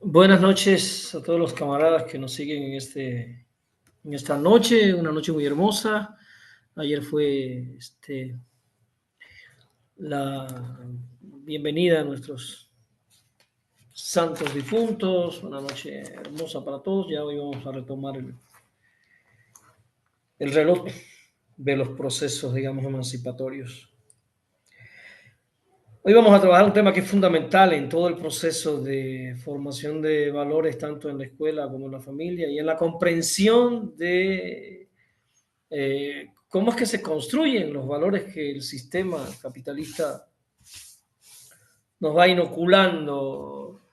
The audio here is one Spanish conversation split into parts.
Buenas noches a todos los camaradas que nos siguen en esta noche, una noche muy hermosa. Ayer fue la bienvenida a nuestros santos difuntos, una noche hermosa para todos. Ya hoy vamos a retomar el reloj de los procesos, digamos, emancipatorios. Hoy vamos a trabajar un tema que es fundamental en todo el proceso de formación de valores, tanto en la escuela como en la familia, y en la comprensión de cómo es que se construyen los valores que el sistema capitalista nos va inoculando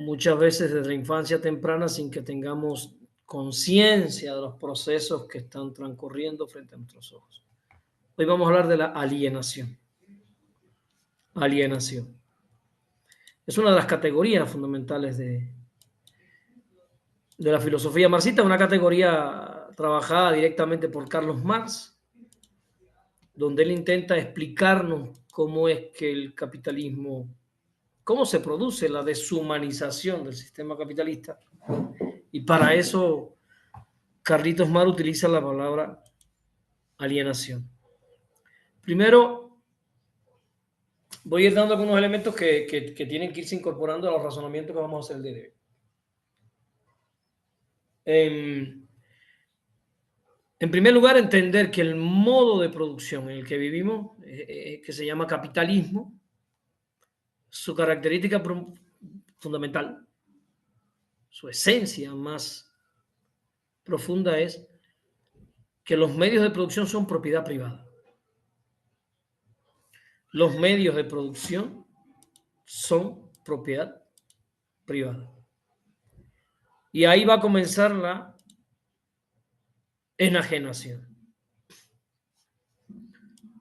muchas veces desde la infancia temprana sin que tengamos conciencia de los procesos que están transcurriendo frente a nuestros ojos. Hoy vamos a hablar de la alienación. Alienación. Es una de las categorías fundamentales de la filosofía marxista, una categoría trabajada directamente por Carlos Marx, donde él intenta explicarnos cómo es que el capitalismo, cómo se produce la deshumanización del sistema capitalista. Y para eso Carlitos Mar utiliza la palabra alienación. Primero, voy a ir dando algunos elementos que tienen que irse incorporando a los razonamientos que vamos a hacer el día de hoy. En primer lugar, entender que el modo de producción en el que vivimos, que se llama capitalismo, su característica fundamental, su esencia más profunda es que los medios de producción son propiedad privada. Los medios de producción son propiedad privada. Y ahí va a comenzar la enajenación.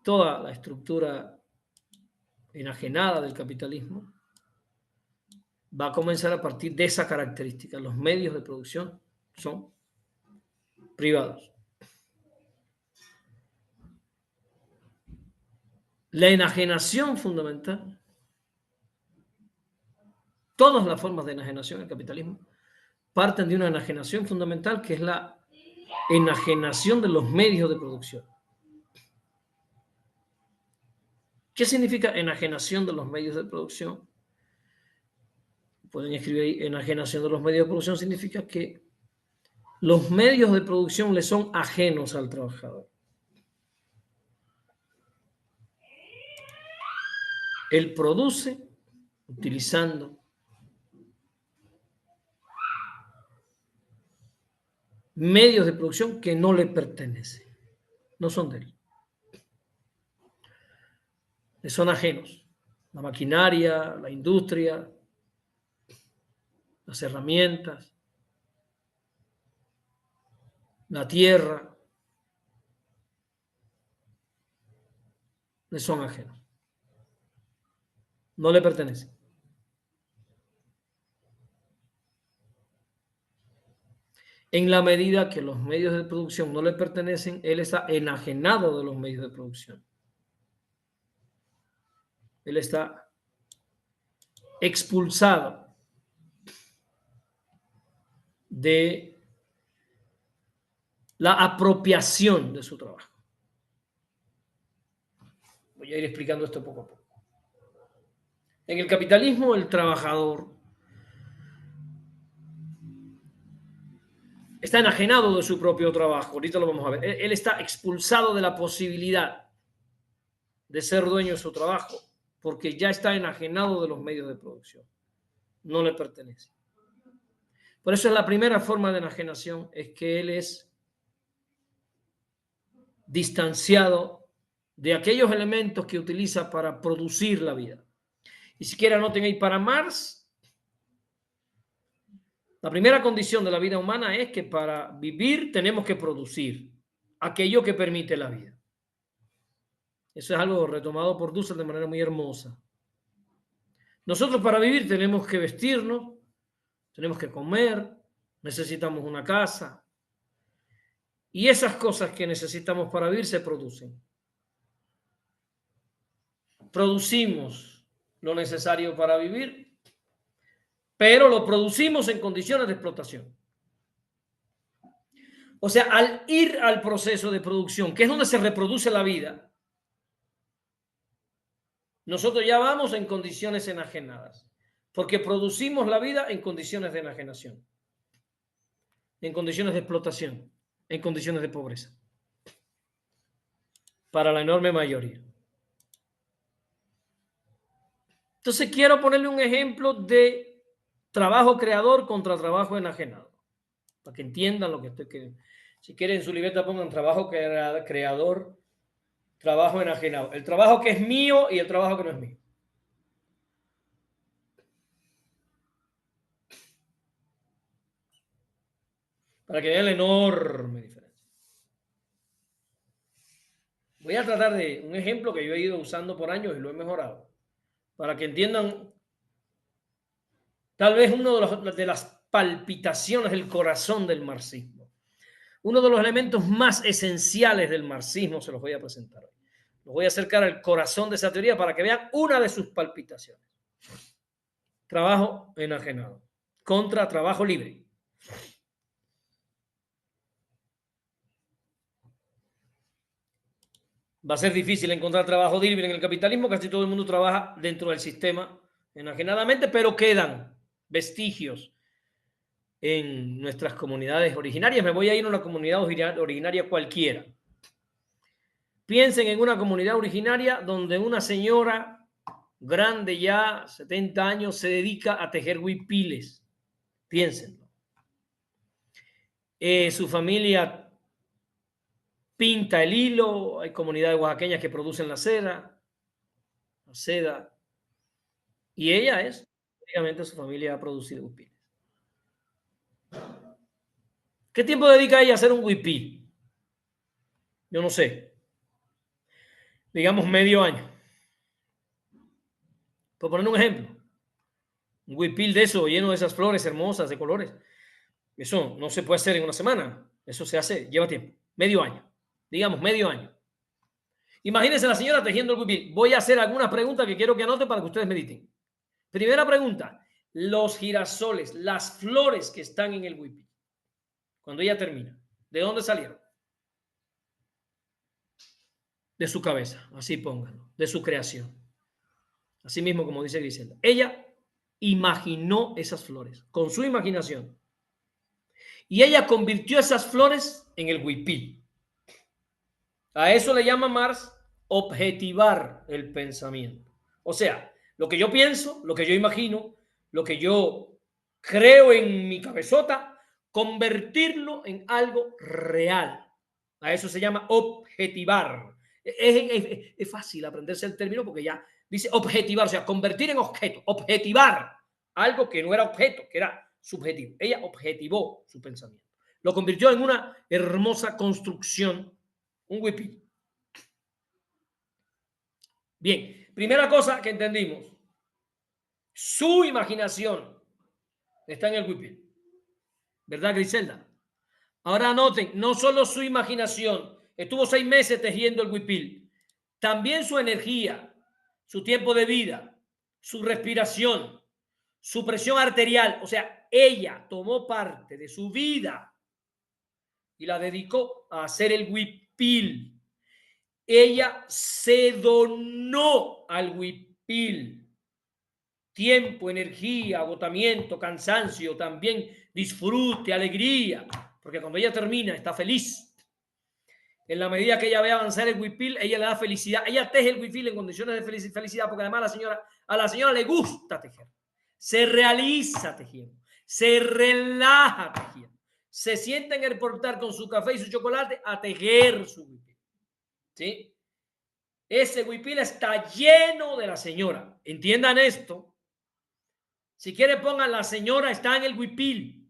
Toda la estructura enajenada del capitalismo va a comenzar a partir de esa característica. Los medios de producción son privados. La enajenación fundamental, todas las formas de enajenación en el capitalismo parten de una enajenación fundamental que es la enajenación de los medios de producción. ¿Qué significa enajenación de los medios de producción? Pueden escribir ahí, enajenación de los medios de producción significa que los medios de producción le son ajenos al trabajador. Él produce utilizando medios de producción que no le pertenecen, no son de él, le son ajenos. La maquinaria, la industria, las herramientas, la tierra, le son ajenos, no le pertenecen. En la medida que los medios de producción no le pertenecen, él está enajenado de los medios de producción. Él está expulsado de la apropiación de su trabajo. Voy a ir explicando esto poco a poco. En el capitalismo, el trabajador está enajenado de su propio trabajo. Ahorita lo vamos a ver. Él está expulsado de la posibilidad de ser dueño de su trabajo porque ya está enajenado de los medios de producción. No le pertenece. Por eso es la primera forma de enajenación, es que él es distanciado de aquellos elementos que utiliza para producir la vida. Y siquiera noten ahí, para Marx, la primera condición de la vida humana es que para vivir tenemos que producir aquello que permite la vida. Eso es algo retomado por Dussel de manera muy hermosa. Nosotros para vivir tenemos que vestirnos, tenemos que comer, necesitamos una casa. Y esas cosas que necesitamos para vivir se producen. Producimos lo necesario para vivir, pero lo producimos en condiciones de explotación. O sea, al ir al proceso de producción, que es donde se reproduce la vida, nosotros ya vamos en condiciones enajenadas, porque producimos la vida en condiciones de enajenación, en condiciones de explotación, en condiciones de pobreza, para la enorme mayoría. Entonces quiero ponerle un ejemplo de trabajo creador contra trabajo enajenado, para que entiendan lo que estoy queriendo. Si quieren en su libreta pongan trabajo creador, trabajo enajenado. El trabajo que es mío y el trabajo que no es mío. Para que vean la enorme diferencia. Voy a tratar de un ejemplo que yo he ido usando por años y lo he mejorado. Para que entiendan tal vez uno de las palpitaciones del corazón del marxismo. Uno de los elementos más esenciales del marxismo se los voy a presentar hoy. Los voy a acercar al corazón de esa teoría para que vean una de sus palpitaciones. Trabajo enajenado contra trabajo libre. Va a ser difícil encontrar trabajo libre en el capitalismo. Casi todo el mundo trabaja dentro del sistema enajenadamente, pero quedan vestigios en nuestras comunidades originarias. Me voy a ir a una comunidad originaria cualquiera. Piensen en una comunidad originaria donde una señora grande ya, 70 años, se dedica a tejer huipiles. Piénsenlo. Su familia pinta el hilo, hay comunidades oaxaqueñas que producen la seda, y ella es, prácticamente su familia ha producido huipiles. ¿Qué tiempo dedica ella a hacer un huipil? Yo no sé. Digamos medio año. Por poner un ejemplo. Un huipil de eso, lleno de esas flores hermosas, de colores. Eso no se puede hacer en una semana. Eso se hace, lleva tiempo. Medio año. Digamos, medio año. Imagínense la señora tejiendo el huipil. Voy a hacer algunas preguntas que quiero que anoten para que ustedes mediten. Primera pregunta. Los girasoles, las flores que están en el huipil, cuando ella termina, ¿de dónde salieron? De su cabeza, así pónganlo, de su creación. Así mismo como dice Griselda. Ella imaginó esas flores con su imaginación. Y ella convirtió esas flores en el huipil. A eso le llama Marx objetivar el pensamiento. O sea, lo que yo pienso, lo que yo imagino, lo que yo creo en mi cabezota, convertirlo en algo real. A eso se llama objetivar. Es fácil aprenderse el término porque ya dice objetivar, o sea, convertir en objeto, objetivar algo que no era objeto, que era subjetivo. Ella objetivó su pensamiento. Lo convirtió en una hermosa construcción, un huipil. Bien, primera cosa que entendimos, su imaginación está en el huipil. ¿Verdad, Griselda? Ahora anoten, no solo su imaginación, estuvo 6 meses tejiendo el huipil, también su energía, su tiempo de vida, su respiración, su presión arterial, o sea, ella tomó parte de su vida y la dedicó a hacer el huipil. Ella se donó al huipil. Tiempo, energía, agotamiento, cansancio, también disfrute, alegría, porque cuando ella termina está feliz. En la medida que ella ve avanzar el huipil, ella le da felicidad. Ella teje el huipil en condiciones de felicidad, porque además a la señora le gusta tejer. Se realiza tejiendo. Se relaja tejiendo. Se sienta en el portal con su café y su chocolate a tejer su huipil. ¿Sí? Ese huipil está lleno de la señora. Entiendan esto. Si quieren pongan la señora está en el huipil.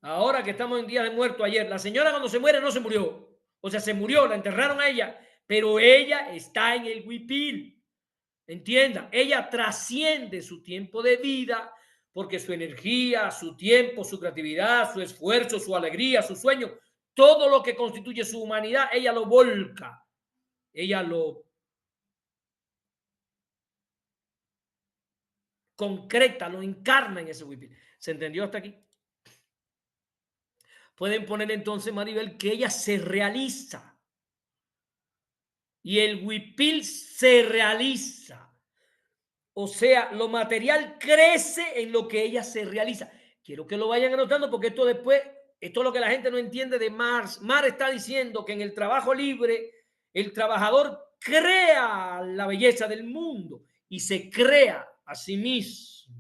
Ahora que estamos en día de muerto ayer, la señora cuando se muere no se murió. O sea, se murió, la enterraron a ella, pero ella está en el huipil. Entiendan, ella trasciende su tiempo de vida porque su energía, su tiempo, su creatividad, su esfuerzo, su alegría, su sueño, todo lo que constituye su humanidad, ella lo volca. Ella lo concreta, lo encarna en ese huipil. ¿Se entendió hasta aquí? Pueden poner entonces, Maribel, que ella se realiza. Y el huipil se realiza. O sea, lo material crece en lo que ella se realiza. Quiero que lo vayan anotando porque esto después, esto es lo que la gente no entiende de Marx. Marx está diciendo que en el trabajo libre, el trabajador crea la belleza del mundo y se crea a sí mismo.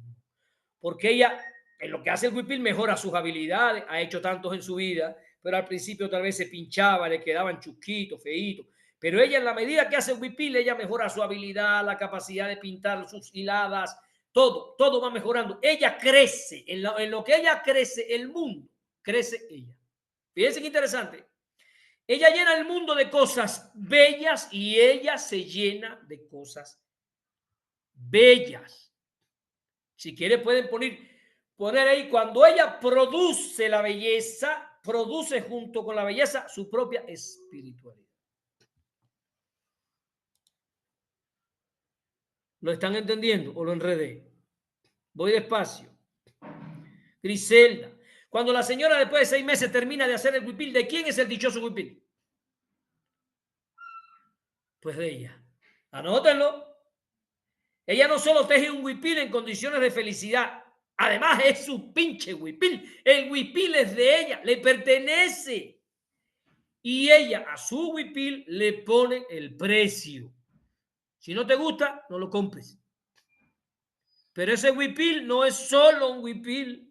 Porque ella, en lo que hace el huipil, mejora sus habilidades, ha hecho tantos en su vida, pero al principio tal vez se pinchaba, le quedaban chusquitos, feitos. Pero ella, en la medida que hace el huipil, ella mejora su habilidad, la capacidad de pintar sus hiladas, todo va mejorando. Ella crece, en lo que ella crece, el mundo crece ella. Fíjense qué interesante. Ella llena el mundo de cosas bellas y ella se llena de cosas bellas. Si quieren pueden poner ahí, cuando ella produce la belleza, produce junto con la belleza su propia espiritualidad. ¿Lo están entendiendo o lo enredé? Voy despacio. Griselda, cuando la señora después de 6 meses termina de hacer el huipil, ¿de quién es el dichoso huipil? Pues de ella. Anótenlo. Ella no solo teje un huipil en condiciones de felicidad, además es su pinche huipil. El huipil es de ella, le pertenece. Y ella a su huipil le pone el precio. Si no te gusta, no lo compres. Pero ese huipil no es solo un huipil.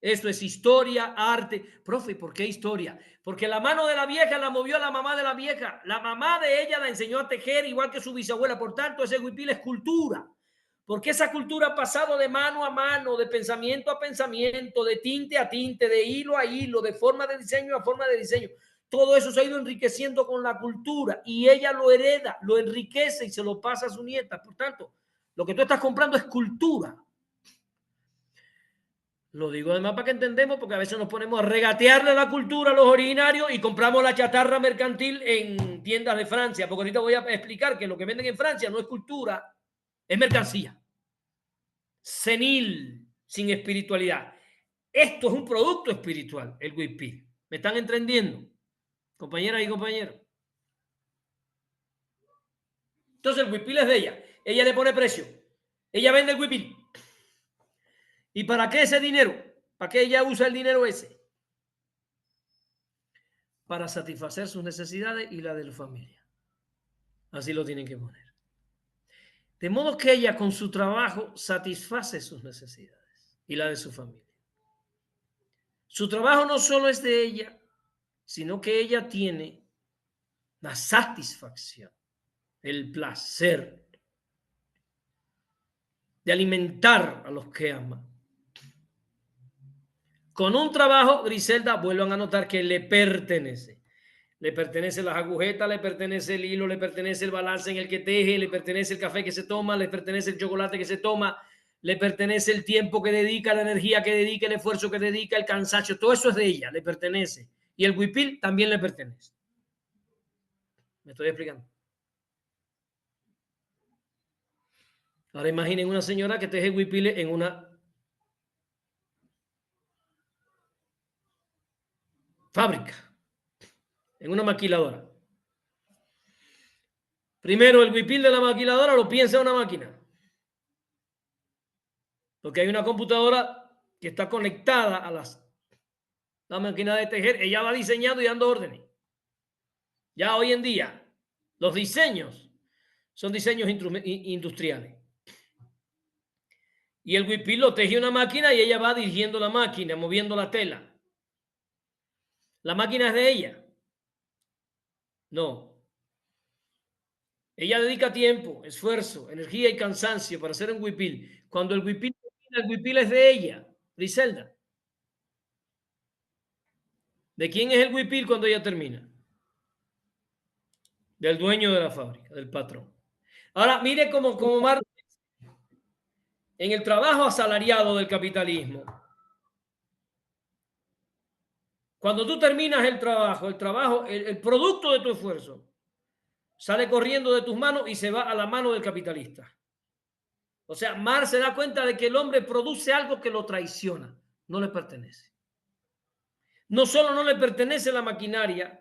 Eso es historia, arte. Profe, ¿por qué historia? Porque la mano de la vieja la movió la mamá de la vieja. La mamá de ella la enseñó a tejer igual que su bisabuela. Por tanto, ese huipil es cultura. Porque esa cultura ha pasado de mano a mano, de pensamiento a pensamiento, de tinte a tinte, de hilo a hilo, de forma de diseño a forma de diseño. Todo eso se ha ido enriqueciendo con la cultura y ella lo hereda, lo enriquece y se lo pasa a su nieta. Por tanto, lo que tú estás comprando es cultura. Lo digo además para que entendemos, porque a veces nos ponemos a regatearle la cultura a los originarios y compramos la chatarra mercantil en tiendas de Francia. Porque ahorita voy a explicar que lo que venden en Francia no es cultura, es mercancía. Senil, sin espiritualidad. Esto es un producto espiritual, el huipil. ¿Me están entendiendo, compañeras y compañeros? Entonces el huipil es de ella. Ella le pone precio. Ella vende el huipil. ¿Y para qué ese dinero? ¿Para qué ella usa el dinero ese? Para satisfacer sus necesidades y la de la familia. Así lo tienen que poner. De modo que ella con su trabajo satisface sus necesidades y la de su familia. Su trabajo no solo es de ella, sino que ella tiene la satisfacción, el placer de alimentar a los que ama. Con un trabajo, Griselda, vuelvan a notar que le pertenece. Le pertenece las agujetas, le pertenece el hilo, le pertenece el balance en el que teje, le pertenece el café que se toma, le pertenece el chocolate que se toma, le pertenece el tiempo que dedica, la energía que dedica, el esfuerzo que dedica, el cansancio. Todo eso es de ella, le pertenece. Y el huipil también le pertenece. ¿Me estoy explicando? Ahora imaginen una señora que teje huipiles en una fábrica, en una maquiladora. Primero, el huipil de la maquiladora lo piensa una máquina. Porque hay una computadora que está conectada a la máquina de tejer. Ella va diseñando y dando órdenes. Ya hoy en día, los diseños son diseños industriales. Y el huipil lo teje una máquina y ella va dirigiendo la máquina, moviendo la tela. ¿La máquina es de ella? No. Ella dedica tiempo, esfuerzo, energía y cansancio para hacer un huipil. Cuando el huipil es de ella, Griselda. ¿De quién es el huipil cuando ella termina? Del dueño de la fábrica, del patrón. Ahora, mire cómo Marx, en el trabajo asalariado del capitalismo, cuando tú terminas el trabajo, el producto de tu esfuerzo, sale corriendo de tus manos y se va a la mano del capitalista. O sea, Marx se da cuenta de que el hombre produce algo que lo traiciona, no le pertenece. No solo no le pertenece la maquinaria,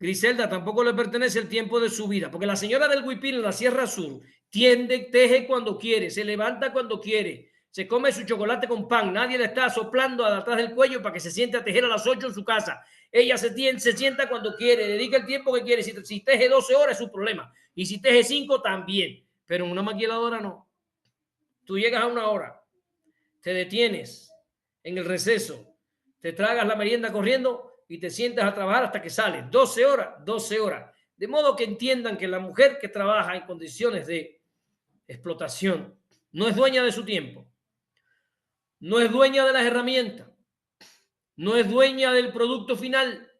Griselda, tampoco le pertenece el tiempo de su vida, porque la señora del Huipil en la Sierra Sur tiende, teje cuando quiere, se levanta cuando quiere, se come su chocolate con pan, nadie le está soplando atrás del cuello para que se siente a tejer a las 8 en su casa. Ella se sienta cuando quiere, dedica el tiempo que quiere. Si teje 12 horas es su problema, y si teje 5 también, pero en una maquiladora no. Tú llegas a una hora, te detienes en el receso, te tragas la merienda corriendo y te sientas a trabajar hasta que sales. 12 horas, 12 horas. De modo que entiendan que la mujer que trabaja en condiciones de explotación no es dueña de su tiempo, no es dueña de las herramientas, no es dueña del producto final,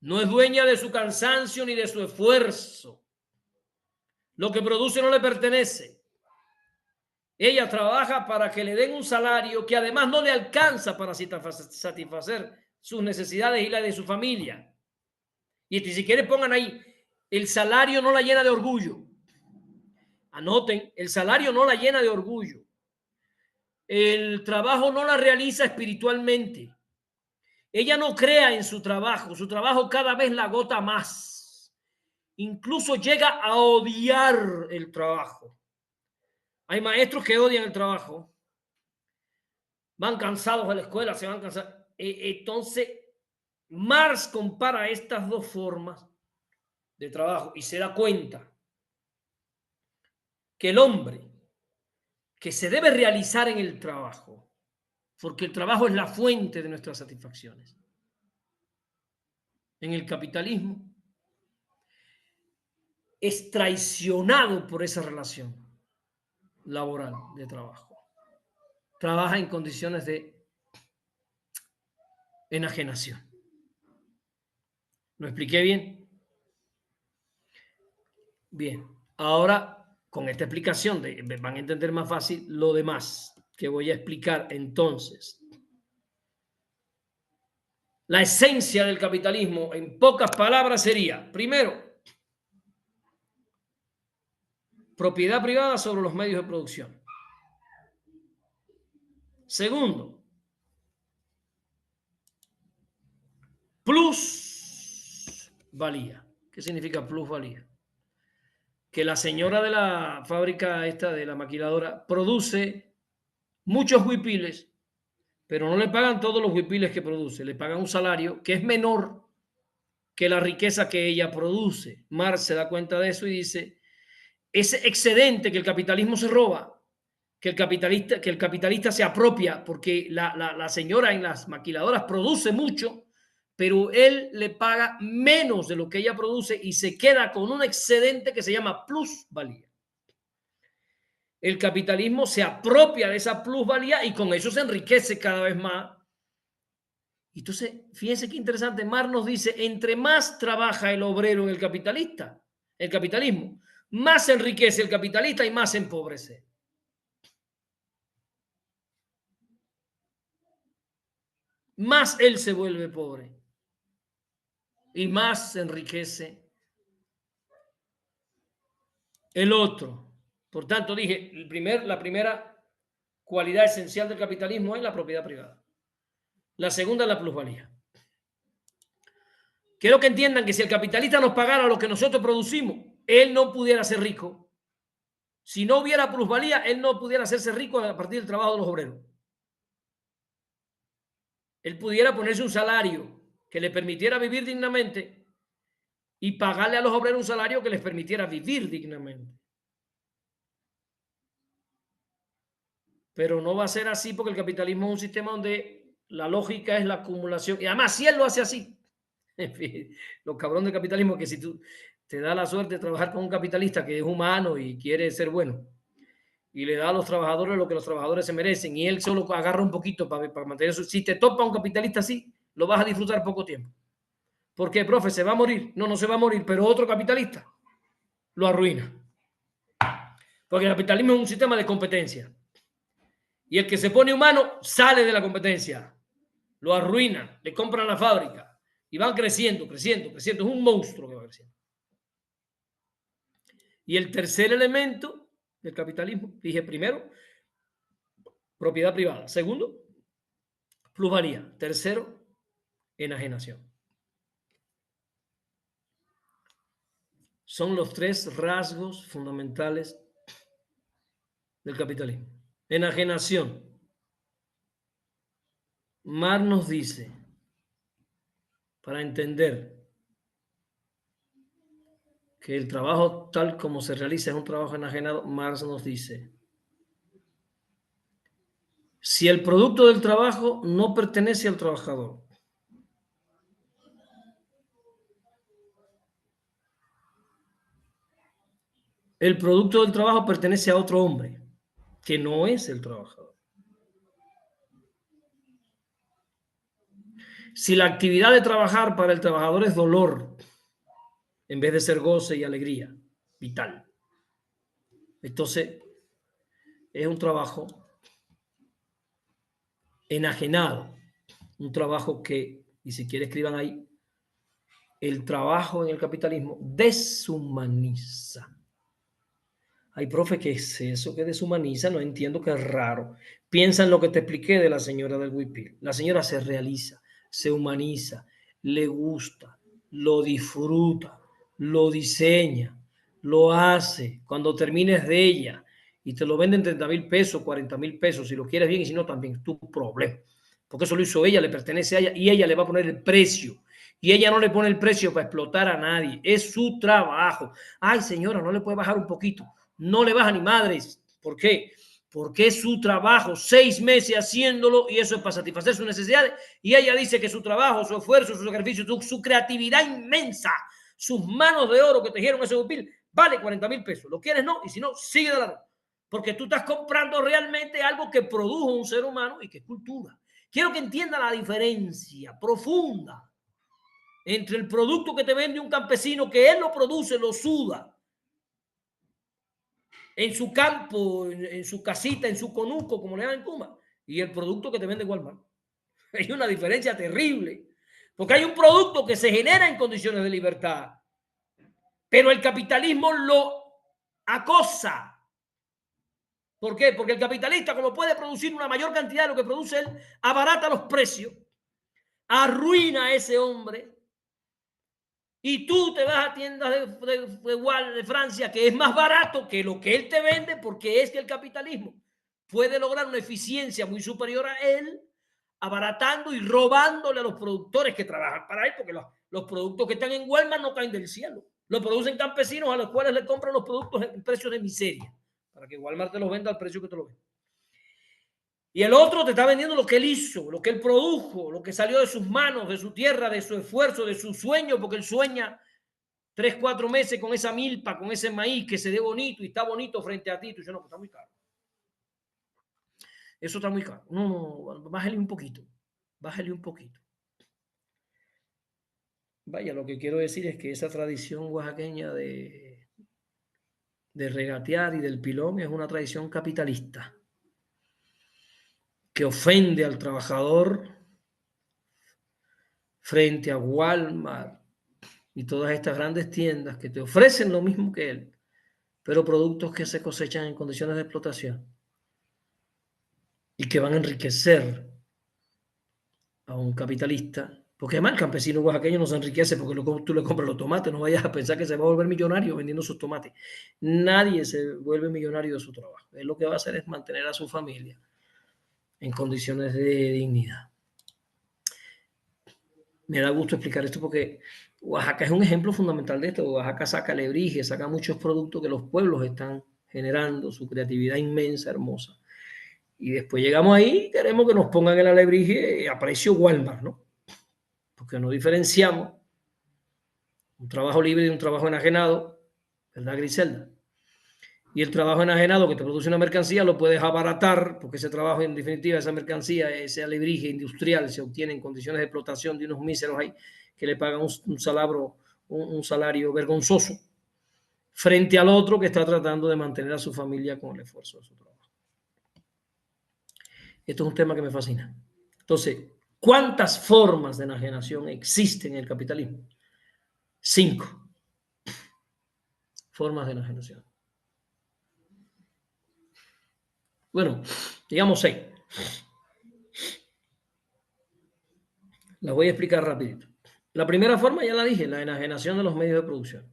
no es dueña de su cansancio ni de su esfuerzo. Lo que produce no le pertenece. Ella trabaja para que le den un salario que además no le alcanza para satisfacer sus necesidades y la de su familia. Y si quieren pongan ahí, el salario no la llena de orgullo. Anoten, el salario no la llena de orgullo. El trabajo no la realiza espiritualmente. Ella no crea en su trabajo cada vez la agota más. Incluso llega a odiar el trabajo. Hay maestros que odian el trabajo. Van cansados de la escuela, se van cansados. Entonces, Marx compara estas dos formas de trabajo y se da cuenta que el hombre que se debe realizar en el trabajo, porque el trabajo es la fuente de nuestras satisfacciones. En el capitalismo es traicionado por esa relación laboral de trabajo. Trabaja en condiciones de enajenación. ¿Lo expliqué bien? Bien. Ahora, con esta explicación van a entender más fácil lo demás que voy a explicar entonces. La esencia del capitalismo, en pocas palabras, sería, primero, propiedad privada sobre los medios de producción. Segundo, plusvalía. ¿Qué significa plusvalía? Que la señora de la fábrica esta, de la maquiladora, produce muchos huipiles, pero no le pagan todos los huipiles que produce, le pagan un salario que es menor que la riqueza que ella produce. Marx se da cuenta de eso y dice, ese excedente que el capitalismo se roba, que el capitalista se apropia, porque la señora en las maquiladoras produce mucho, pero él le paga menos de lo que ella produce y se queda con un excedente que se llama plusvalía. El capitalismo se apropia de esa plusvalía y con eso se enriquece cada vez más. Entonces, fíjense qué interesante, Marx nos dice, entre más trabaja el obrero en el capitalismo, más se enriquece el capitalista y más se empobrece. Más él se vuelve pobre y más se enriquece el otro. Por tanto, dije, la primera cualidad esencial del capitalismo es la propiedad privada. La segunda es la plusvalía. Quiero que entiendan que si el capitalista nos pagara lo que nosotros producimos, él no pudiera ser rico. Si no hubiera plusvalía, él no pudiera hacerse rico a partir del trabajo de los obreros. Él pudiera ponerse un salario que le permitiera vivir dignamente y pagarle a los obreros un salario que les permitiera vivir dignamente. Pero no va a ser así porque el capitalismo es un sistema donde la lógica es la acumulación. Y además, si él lo hace así, en fin, los cabrones del capitalismo, que si tú te da la suerte de trabajar con un capitalista que es humano y quiere ser bueno, y le da a los trabajadores lo que los trabajadores se merecen, y él solo agarra un poquito para mantener su... Si te topa un capitalista así, lo vas a disfrutar poco tiempo. ¿Por qué, profe? ¿Se va a morir? No, no se va a morir, pero otro capitalista lo arruina. Porque el capitalismo es un sistema de competencia. Y el que se pone humano sale de la competencia. Lo arruinan, le compran la fábrica y van creciendo, creciendo, creciendo. Es un monstruo que va creciendo. Y el tercer elemento del capitalismo. Dije primero, propiedad privada. Segundo, plusvalía. Tercero, enajenación. Son los tres rasgos fundamentales del capitalismo. Enajenación. Marx nos dice, para entender que el trabajo tal como se realiza es un trabajo enajenado, Marx nos dice, si el producto del trabajo no pertenece al trabajador, el producto del trabajo pertenece a otro hombre, que no es el trabajador. Si la actividad de trabajar para el trabajador es dolor, en vez de ser goce y alegría vital, entonces es un trabajo enajenado, un trabajo que, y si quiere escriban ahí, el trabajo en el capitalismo deshumaniza. Hay profe que es eso que deshumaniza, no entiendo, que es raro. Piensa en lo que te expliqué de la señora del Huipil. La señora se realiza, se humaniza, le gusta, lo disfruta, lo diseña, lo hace. Cuando termines de ella y te lo venden 30,000 pesos, 40,000 pesos, si lo quieres bien y si no, también es tu problema. Porque eso lo hizo ella, le pertenece a ella y ella le va a poner el precio. Y ella no le pone el precio para explotar a nadie. Es su trabajo. Ay, señora, no le puede bajar un poquito. No le baja ni madres. ¿Por qué? Porque es su trabajo, 6 meses haciéndolo y eso es para satisfacer sus necesidades. Y ella dice que su trabajo, su esfuerzo, su sacrificio, su creatividad inmensa, sus manos de oro que tejieron ese bupil, vale 40,000 pesos. ¿Lo quieres? No. Y si no, sigue de lado. Porque tú estás comprando realmente algo que produjo un ser humano y que es cultura. Quiero que entienda la diferencia profunda entre el producto que te vende un campesino, que él lo produce, lo suda, en su campo, en su casita, en su conuco, como le llaman en Cuba, y el producto que te vende Walmart. Hay una diferencia terrible, porque hay un producto que se genera en condiciones de libertad, pero el capitalismo lo acosa. ¿Por qué? Porque el capitalista, como puede producir una mayor cantidad de lo que produce él, abarata los precios, arruina a ese hombre, y tú te vas a tiendas de Francia, que es más barato que lo que él te vende, porque es que el capitalismo puede lograr una eficiencia muy superior a él, abaratando y robándole a los productores que trabajan para él, porque los productos que están en Walmart no caen del cielo. Los producen campesinos a los cuales le compran los productos en precios de miseria, para que Walmart te los venda al precio que te lo vende. Y el otro te está vendiendo lo que él hizo, lo que él produjo, lo que salió de sus manos, de su tierra, de su esfuerzo, de su sueño, porque él sueña 3, 4 meses con esa milpa, con ese maíz que se ve bonito y está bonito frente a ti. Tú dices, no, pues está muy caro. Eso está muy caro. No, no, bájale un poquito. Bájale un poquito. Vaya, lo que quiero decir es que esa tradición oaxaqueña de regatear y del pilón es una tradición capitalista que ofende al trabajador frente a Walmart y todas estas grandes tiendas que te ofrecen lo mismo que él, pero productos que se cosechan en condiciones de explotación y que van a enriquecer a un capitalista, porque además el campesino oaxaqueño no se enriquece porque tú le compras los tomates, no vayas a pensar que se va a volver millonario vendiendo sus tomates. Nadie se vuelve millonario de su trabajo. Él lo que va a hacer es mantener a su familia en condiciones de dignidad. Me da gusto explicar esto porque Oaxaca es un ejemplo fundamental de esto. Oaxaca saca alebrije, saca muchos productos que los pueblos están generando, su creatividad inmensa, hermosa. Y después llegamos ahí y queremos que nos pongan el alebrije a precio Walmart, ¿no? Porque no diferenciamos un trabajo libre de un trabajo enajenado, ¿verdad, Griselda? Y el trabajo enajenado que te produce una mercancía lo puedes abaratar, porque ese trabajo, en definitiva, esa mercancía, ese alebrije industrial se obtiene en condiciones de explotación de unos míseros ahí que le pagan un salario vergonzoso, frente al otro que está tratando de mantener a su familia con el esfuerzo de su trabajo. Esto es un tema que me fascina. Entonces, ¿cuántas formas de enajenación existen en el capitalismo? 5 formas de enajenación. Bueno, digamos 6. Las voy a explicar rapidito. La primera forma ya la dije, la enajenación de los medios de producción,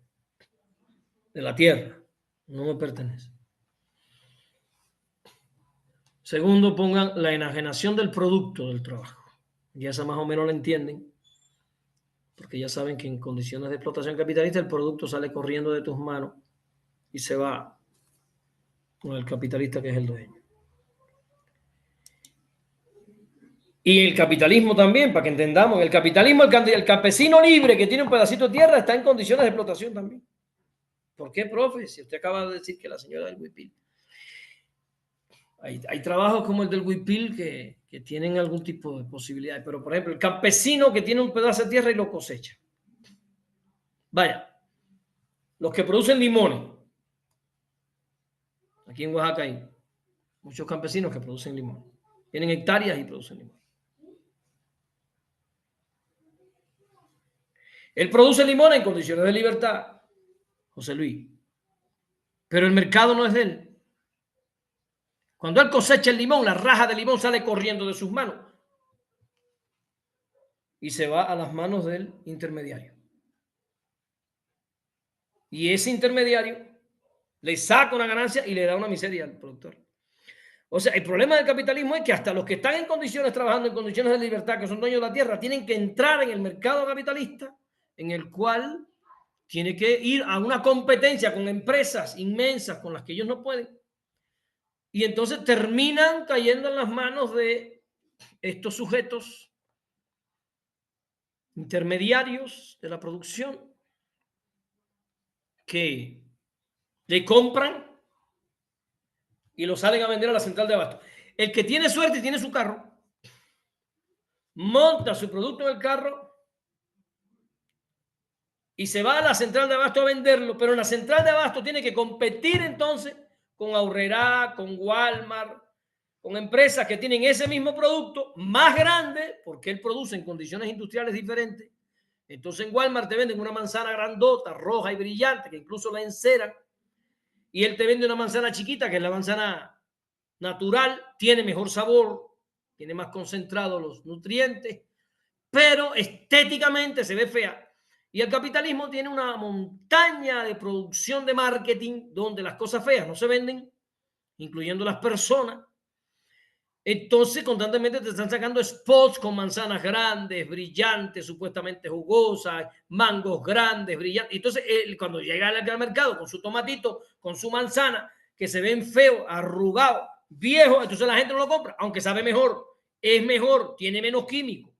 de la tierra, no me pertenece. Segundo, pongan la enajenación del producto del trabajo. Ya esa más o menos la entienden, porque ya saben que en condiciones de explotación capitalista el producto sale corriendo de tus manos y se va con el capitalista que es el dueño. Y el capitalismo también, para que entendamos, el capitalismo, el campesino libre que tiene un pedacito de tierra está en condiciones de explotación también. ¿Por qué, profe? Si usted acaba de decir que la señora del huipil. Hay trabajos como el del huipil que tienen algún tipo de posibilidades, pero por ejemplo, el campesino que tiene un pedazo de tierra y lo cosecha. Vaya, los que producen limones. Aquí en Oaxaca hay muchos campesinos que producen limón. Tienen hectáreas y producen limón. Él produce limón en condiciones de libertad, José Luis, pero el mercado no es de él. Cuando él cosecha el limón, la raja de limón sale corriendo de sus manos y se va a las manos del intermediario. Y ese intermediario le saca una ganancia y le da una miseria al productor. O sea, el problema del capitalismo es que hasta los que están en condiciones, trabajando en condiciones de libertad, que son dueños de la tierra, tienen que entrar en el mercado capitalista, en el cual tiene que ir a una competencia con empresas inmensas con las que ellos no pueden. Y entonces terminan cayendo en las manos de estos sujetos intermediarios de la producción que le compran y lo salen a vender a la central de abasto. El que tiene suerte y tiene su carro, monta su producto en el carro y se va a la central de abasto a venderlo, pero en la central de abasto tiene que competir entonces con Aurrerá, con Walmart, con empresas que tienen ese mismo producto más grande, porque él produce en condiciones industriales diferentes. Entonces en Walmart te venden una manzana grandota, roja y brillante, que incluso la enceran, y él te vende una manzana chiquita, que es la manzana natural, tiene mejor sabor, tiene más concentrados los nutrientes, pero estéticamente se ve fea. Y el capitalismo tiene una montaña de producción de marketing donde las cosas feas no se venden, incluyendo las personas. Entonces, constantemente te están sacando spots con manzanas grandes, brillantes, supuestamente jugosas, mangos grandes, brillantes. Entonces, cuando llega al mercado con su tomatito, con su manzana, que se ven feos, arrugados, viejos, entonces la gente no lo compra, aunque sabe mejor, es mejor, tiene menos químicos,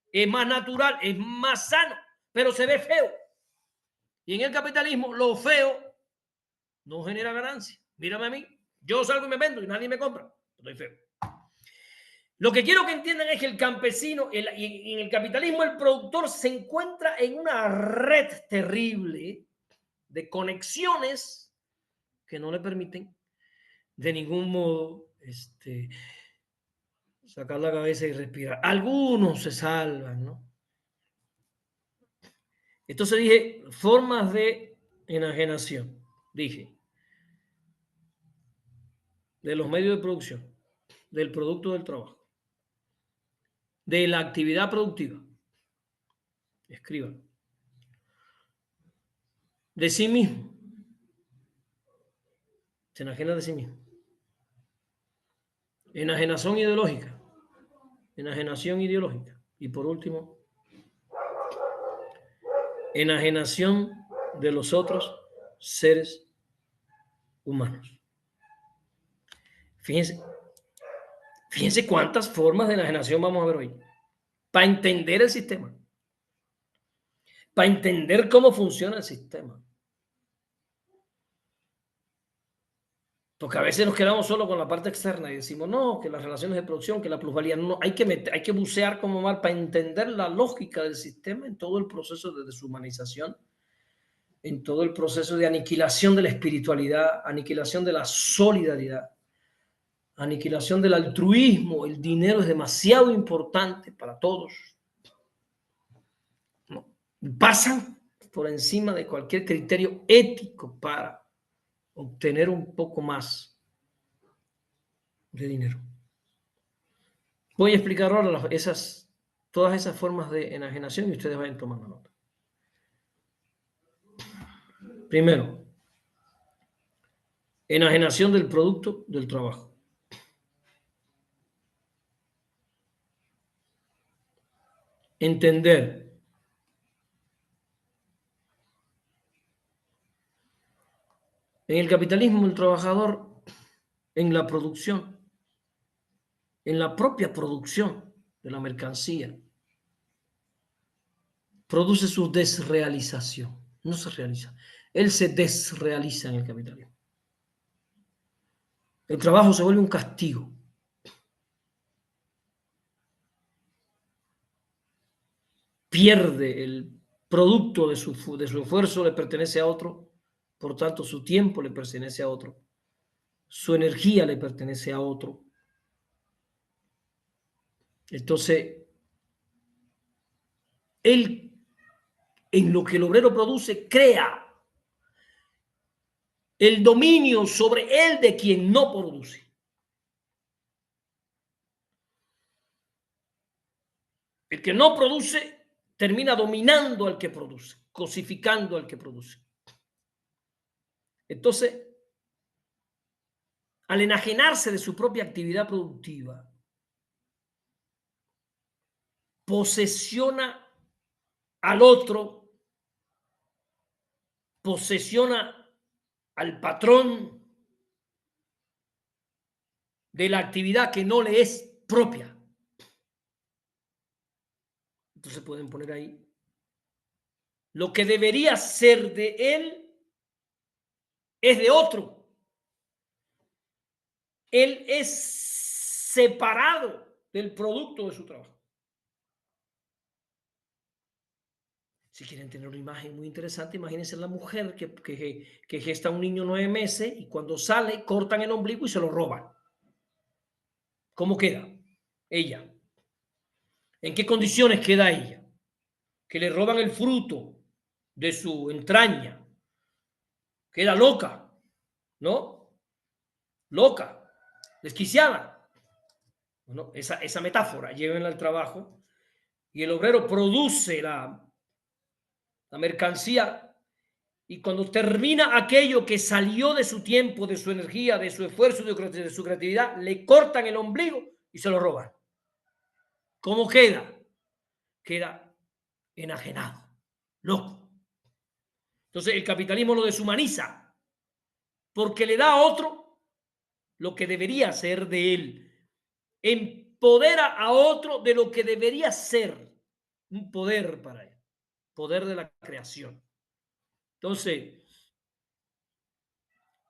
es más natural, es más sano, pero se ve feo. Y en el capitalismo, lo feo no genera ganancia. Mírame a mí, yo salgo y me vendo y nadie me compra, estoy feo. Lo que quiero que entiendan es que el campesino, en el capitalismo, el productor se encuentra en una red terrible de conexiones que no le permiten de ningún modo sacar la cabeza y respirar. Algunos se salvan, ¿no? Entonces dije, formas de enajenación. Dije, de los medios de producción, del producto del trabajo, de la actividad productiva. Escriban. De sí mismo. Se enajena de sí mismo. Enajenación ideológica. Enajenación ideológica. Y por último, enajenación de los otros seres humanos. Fíjense cuántas formas de enajenación vamos a ver hoy. Para entender el sistema. Para entender cómo funciona el sistema. Porque a veces nos quedamos solo con la parte externa y decimos, no, que las relaciones de producción, que la plusvalía, no, hay que bucear como mal para entender la lógica del sistema en todo el proceso de deshumanización, en todo el proceso de aniquilación de la espiritualidad, aniquilación de la solidaridad, aniquilación del altruismo. El dinero es demasiado importante para todos. ¿No? Pasan por encima de cualquier criterio ético para obtener un poco más de dinero. Voy a explicar ahora todas esas formas de enajenación y ustedes vayan tomando nota. Primero, enajenación del producto del trabajo. Entender en el capitalismo el trabajador en la producción, en la propia producción de la mercancía, produce su desrealización. No se realiza. Él se desrealiza en el capitalismo. El trabajo se vuelve un castigo. Pierde el producto de su esfuerzo, le pertenece a otro. Por tanto, su tiempo le pertenece a otro. Su energía le pertenece a otro. Entonces, él, en lo que el obrero produce, crea el dominio sobre él de quien no produce. El que no produce termina dominando al que produce, cosificando al que produce. Entonces, al enajenarse de su propia actividad productiva, posesiona al otro, posesiona al patrón de la actividad que no le es propia. Entonces pueden poner ahí lo que debería ser de él es de otro. Él es separado del producto de su trabajo. Si quieren tener una imagen muy interesante, imagínense la mujer que gesta un niño 9 meses y cuando sale cortan el ombligo y se lo roban. ¿Cómo queda ella? ¿En qué condiciones queda ella? Que le roban el fruto de su entraña. Queda loca, ¿no? Loca, desquiciada. Bueno, esa metáfora, llévenla al trabajo y el obrero produce la mercancía y cuando termina aquello que salió de su tiempo, de su energía, de su esfuerzo, de su creatividad, le cortan el ombligo y se lo roban. ¿Cómo queda? Queda enajenado, loco. Entonces el capitalismo lo deshumaniza porque le da a otro lo que debería ser de él. Empodera a otro de lo que debería ser un poder para él. Poder de la creación. Entonces,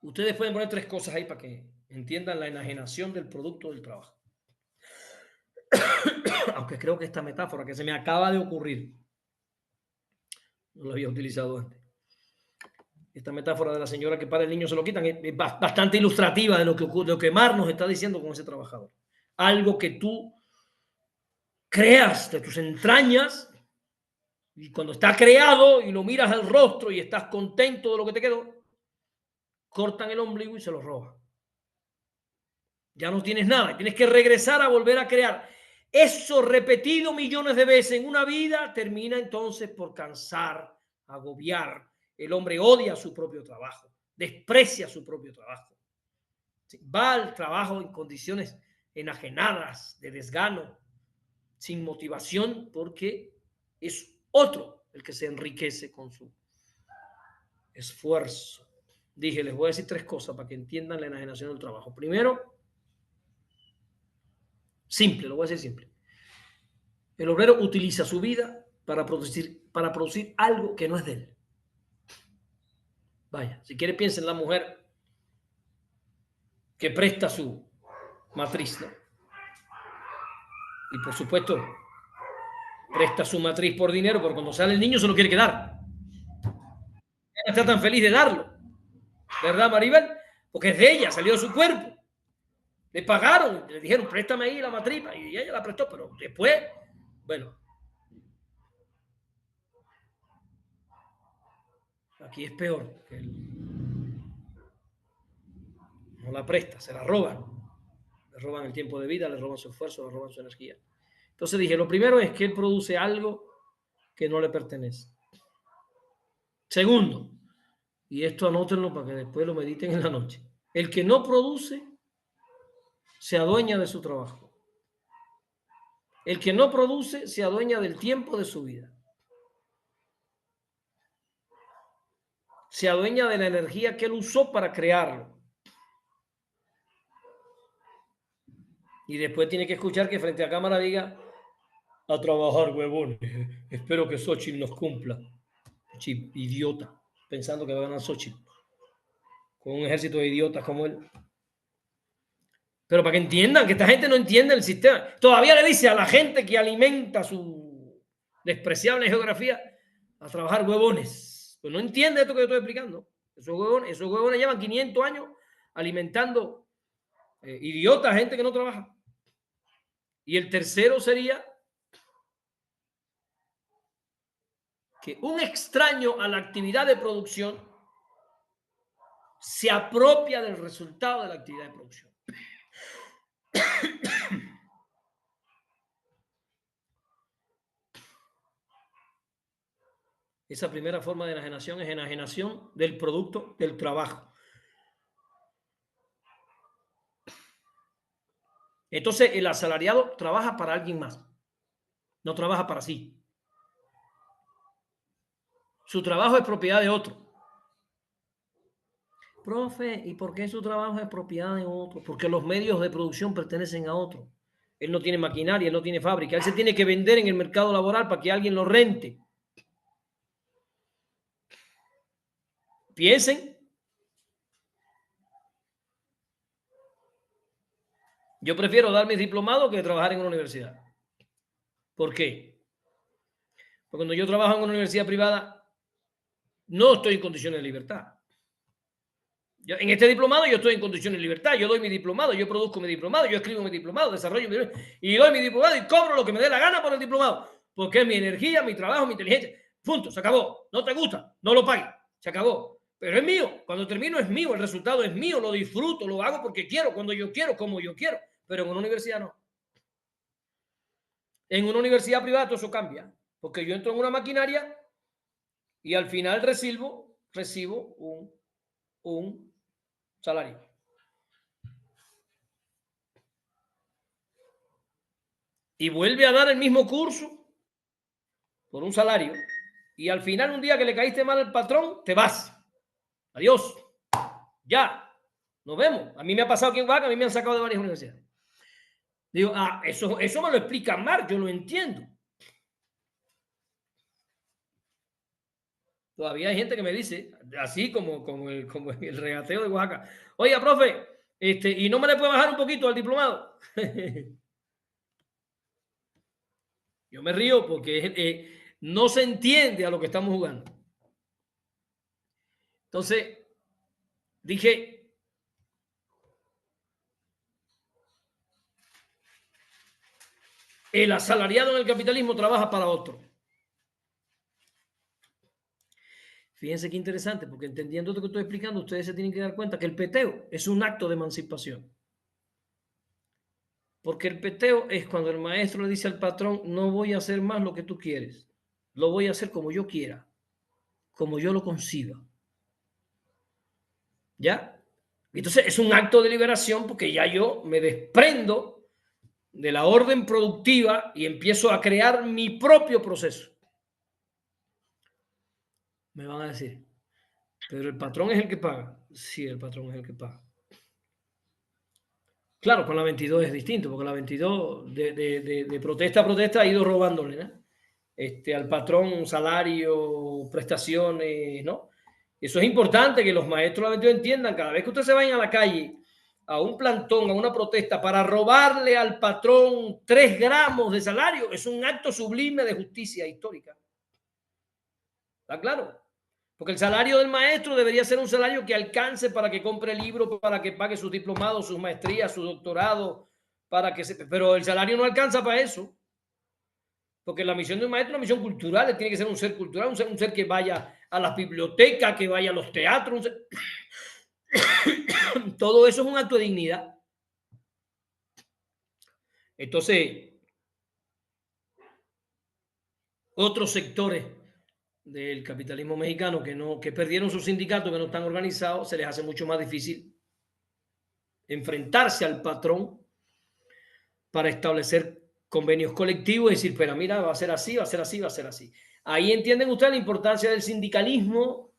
ustedes pueden poner 3 cosas ahí para que entiendan la enajenación del producto del trabajo. Aunque creo que esta metáfora que se me acaba de ocurrir, no la había utilizado antes. Esta metáfora de la señora que para el niño se lo quitan es bastante ilustrativa de lo que ocurre, de lo que Mar nos está diciendo con ese trabajador. Algo que tú creas de tus entrañas y cuando está creado y lo miras al rostro y estás contento de lo que te quedó, cortan el ombligo y se lo roban. Ya no tienes nada, tienes que regresar a volver a crear. Eso repetido millones de veces en una vida termina entonces por cansar, agobiar. El hombre odia su propio trabajo, desprecia su propio trabajo. Va al trabajo en condiciones enajenadas, de desgano, sin motivación, porque es otro el que se enriquece con su esfuerzo. Dije, les voy a decir 3 cosas para que entiendan la enajenación del trabajo. Primero, simple, lo voy a decir simple. El obrero utiliza su vida para producir algo que no es de él. Vaya, si quiere piensa en la mujer que presta su matriz, ¿no? Y por supuesto, presta su matriz por dinero, pero cuando sale el niño se lo quiere quedar. Ella está tan feliz de darlo, ¿verdad, Maribel? Porque es de ella, salió de su cuerpo. Le pagaron, le dijeron, préstame ahí la matriz, y ella la prestó, pero después, bueno, aquí es peor, que no la presta, se la roban. Le roban el tiempo de vida, le roban su esfuerzo, le roban su energía. Entonces dije, lo primero es que él produce algo que no le pertenece. Segundo, y esto anótenlo para que después lo mediten en la noche, el que no produce se adueña de su trabajo. El que no produce se adueña del tiempo de su vida. Se adueña de la energía que él usó para crearlo. Y después tiene que escuchar que frente a cámara diga, a trabajar, huevones. Espero que Xochitl nos cumpla. Idiota, pensando que va a ganar Xochitl. Con un ejército de idiotas como él. Pero para que entiendan que esta gente no entiende el sistema. Todavía le dice a la gente que alimenta su despreciable geografía a trabajar huevones. Pues no entiende esto que yo estoy explicando. Esos huevones llevan 500 años alimentando idiotas, gente que no trabaja. Y el tercero sería que un extraño a la actividad de producción se apropia del resultado de la actividad de producción. Esa primera forma de enajenación es enajenación del producto del trabajo. Entonces, el asalariado trabaja para alguien más, no trabaja para sí. Su trabajo es propiedad de otro. Profe, ¿y por qué su trabajo es propiedad de otro? Porque los medios de producción pertenecen a otro. Él no tiene maquinaria, él no tiene fábrica, él se tiene que vender en el mercado laboral para que alguien lo rente. Piensen. Yo prefiero dar mis diplomados que trabajar en una universidad. ¿Por qué? Porque cuando yo trabajo en una universidad privada, no estoy en condiciones de libertad. En este diplomado yo estoy en condiciones de libertad, yo doy mi diplomado, yo produzco mi diplomado, yo escribo mi diplomado, desarrollo mi diplomado, y doy mi diplomado y cobro lo que me dé la gana por el diplomado, porque es mi energía, mi trabajo, mi inteligencia. Punto, se acabó. No te gusta, no lo pagues, se acabó. Pero es mío, cuando termino es mío, el resultado es mío, lo disfruto, lo hago porque quiero, cuando yo quiero, como yo quiero. Pero en una universidad no. En una universidad privada todo eso cambia, porque yo entro en una maquinaria y al final recibo un salario. Y vuelve a dar el mismo curso por un salario y al final un día que le caíste mal al patrón, te vas. Adiós. Ya. Nos vemos. A mí me ha pasado aquí en Oaxaca, a mí me han sacado de varias universidades. Digo, eso me lo explica Mark, yo lo entiendo. Todavía hay gente que me dice, así como el regateo de Oaxaca, oiga, profe, ¿y no me le puede bajar un poquito al diplomado? Yo me río porque no se entiende a lo que estamos jugando. Entonces, dije, el asalariado en el capitalismo trabaja para otro. Fíjense qué interesante, porque entendiendo lo que estoy explicando, ustedes se tienen que dar cuenta que el peteo es un acto de emancipación. Porque el peteo es cuando el maestro le dice al patrón, no voy a hacer más lo que tú quieres, lo voy a hacer como yo quiera, como yo lo conciba. ¿Ya? Entonces es un acto de liberación porque ya yo me desprendo de la orden productiva y empiezo a crear mi propio proceso. Me van a decir, pero el patrón es el que paga. Sí, el patrón es el que paga. Claro, con la 22 es distinto, porque la 22 de protesta a protesta ha ido robándole, ¿no? Al patrón salario, prestaciones, ¿no? Eso es importante que los maestros de la 22 entiendan. Cada vez que ustedes se vayan a la calle, a un plantón, a una protesta, para robarle al patrón 3 gramos de salario, es un acto sublime de justicia histórica. ¿Está claro? Porque el salario del maestro debería ser un salario que alcance para que compre libros, para que pague sus diplomados, sus maestrías, su doctorado, pero el salario no alcanza para eso. Porque la misión de un maestro es una misión cultural, tiene que ser un ser cultural, un ser que vaya a las bibliotecas, que vaya a los teatros. Todo eso es un acto de dignidad. Entonces, otros sectores del capitalismo mexicano que perdieron sus sindicatos, que no están organizados, se les hace mucho más difícil enfrentarse al patrón para establecer convenios colectivos y decir, pero mira, va a ser así, va a ser así, va a ser así. Ahí entienden ustedes la importancia del sindicalismo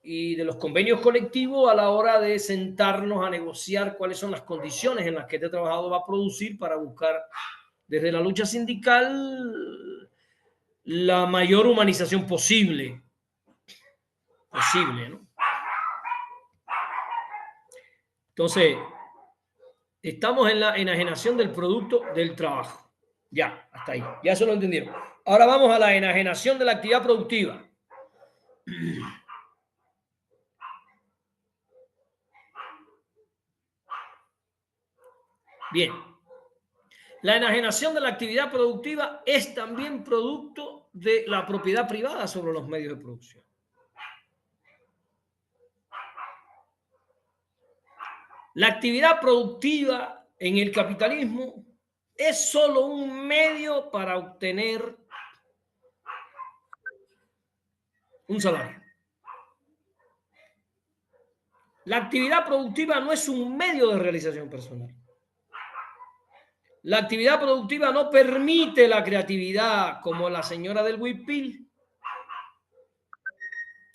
y de los convenios colectivos a la hora de sentarnos a negociar cuáles son las condiciones en las que este trabajador va a producir para buscar desde la lucha sindical la mayor humanización posible, ¿no? Entonces, estamos en la enajenación del producto del trabajo. Ya, hasta ahí. Ya eso lo entendieron. Ahora vamos a la enajenación de la actividad productiva. Bien. La enajenación de la actividad productiva es también producto de la propiedad privada sobre los medios de producción. La actividad productiva en el capitalismo es solo un medio para obtener un salario. La actividad productiva no es un medio de realización personal. La actividad productiva no permite la creatividad como la señora del huipil,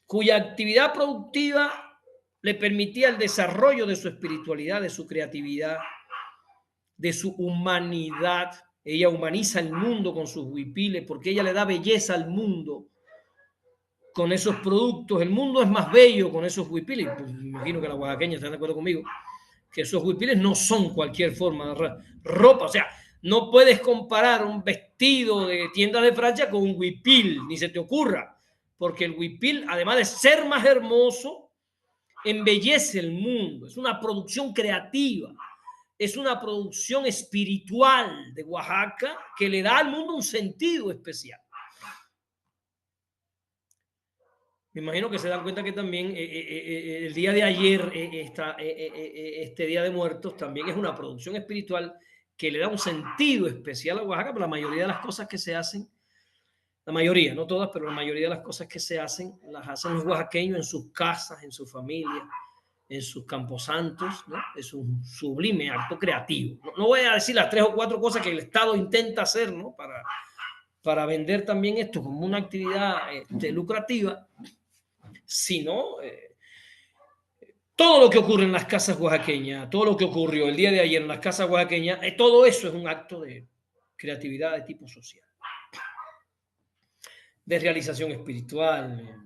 cuya actividad productiva le permitía el desarrollo de su espiritualidad, de su creatividad, de su humanidad. Ella humaniza el mundo con sus huipiles porque ella le da belleza al mundo con esos productos. El mundo es más bello con esos huipiles. Pues me imagino que la oaxaqueña está de acuerdo conmigo, que esos huipiles no son cualquier forma de ropa. O sea, no puedes comparar un vestido de tienda de Francia con un huipil, ni se te ocurra, porque el huipil, además de ser más hermoso, embellece el mundo. Es una producción creativa. Es una producción espiritual de Oaxaca que le da al mundo un sentido especial. Me imagino que se dan cuenta que también el día de ayer, este Día de Muertos, también es una producción espiritual que le da un sentido especial a Oaxaca, pero la mayoría de las cosas que se hacen, la mayoría, no todas, pero la mayoría de las cosas que se hacen, las hacen los oaxaqueños en sus casas, en su familia, en sus camposantos, ¿no? Es un sublime acto creativo. No voy a decir las 3 o 4 cosas que el Estado intenta hacer, ¿no? Para vender también esto como una actividad lucrativa, sino todo lo que ocurre en las casas oaxaqueñas, todo lo que ocurrió el día de ayer en las casas oaxaqueñas, todo eso es un acto de creatividad de tipo social, de realización espiritual.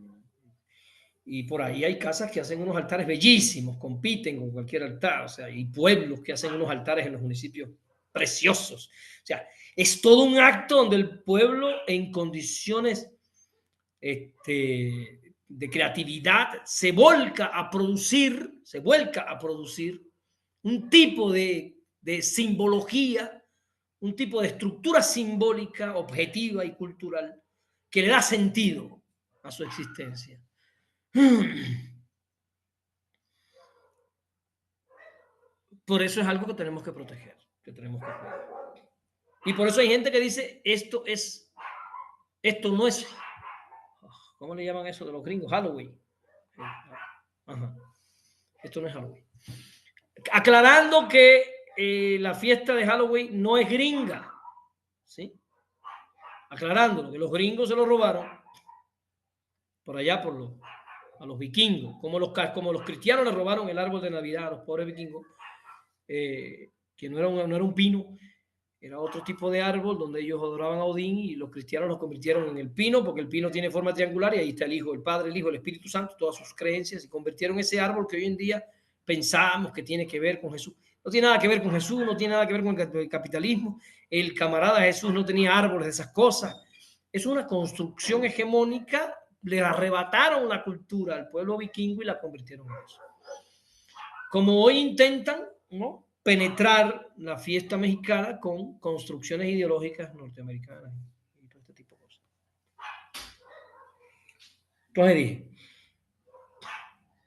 Y por ahí hay casas que hacen unos altares bellísimos, compiten con cualquier altar, o sea, y pueblos que hacen unos altares en los municipios preciosos. O sea, es todo un acto donde el pueblo en condiciones de creatividad se vuelca a producir un tipo de simbología, un tipo de estructura simbólica, objetiva y cultural que le da sentido a su existencia. Por eso es algo que tenemos que proteger, que tenemos que cuidar. Y por eso hay gente que dice, esto no es, ¿cómo le llaman eso de los gringos? Halloween. Ajá. Esto no es Halloween. Aclarando que la fiesta de Halloween no es gringa, ¿sí? Aclarándolo, que los gringos se lo robaron por allá a los vikingos, como los cristianos le robaron el árbol de Navidad a los pobres vikingos, que no era un pino, era otro tipo de árbol donde ellos adoraban a Odín y los cristianos los convirtieron en el pino porque el pino tiene forma triangular y ahí está el Hijo, el Padre, el Hijo, el Espíritu Santo, todas sus creencias y convirtieron ese árbol que hoy en día pensamos que tiene que ver con Jesús. No tiene nada que ver con Jesús, no tiene nada que ver con el capitalismo. El camarada Jesús no tenía árboles de esas cosas. Es una construcción hegemónica, le arrebataron la cultura al pueblo vikingo y la convirtieron en eso. Como hoy intentan, ¿no?, penetrar la fiesta mexicana con construcciones ideológicas norteamericanas y todo este tipo de cosas. Entonces dije,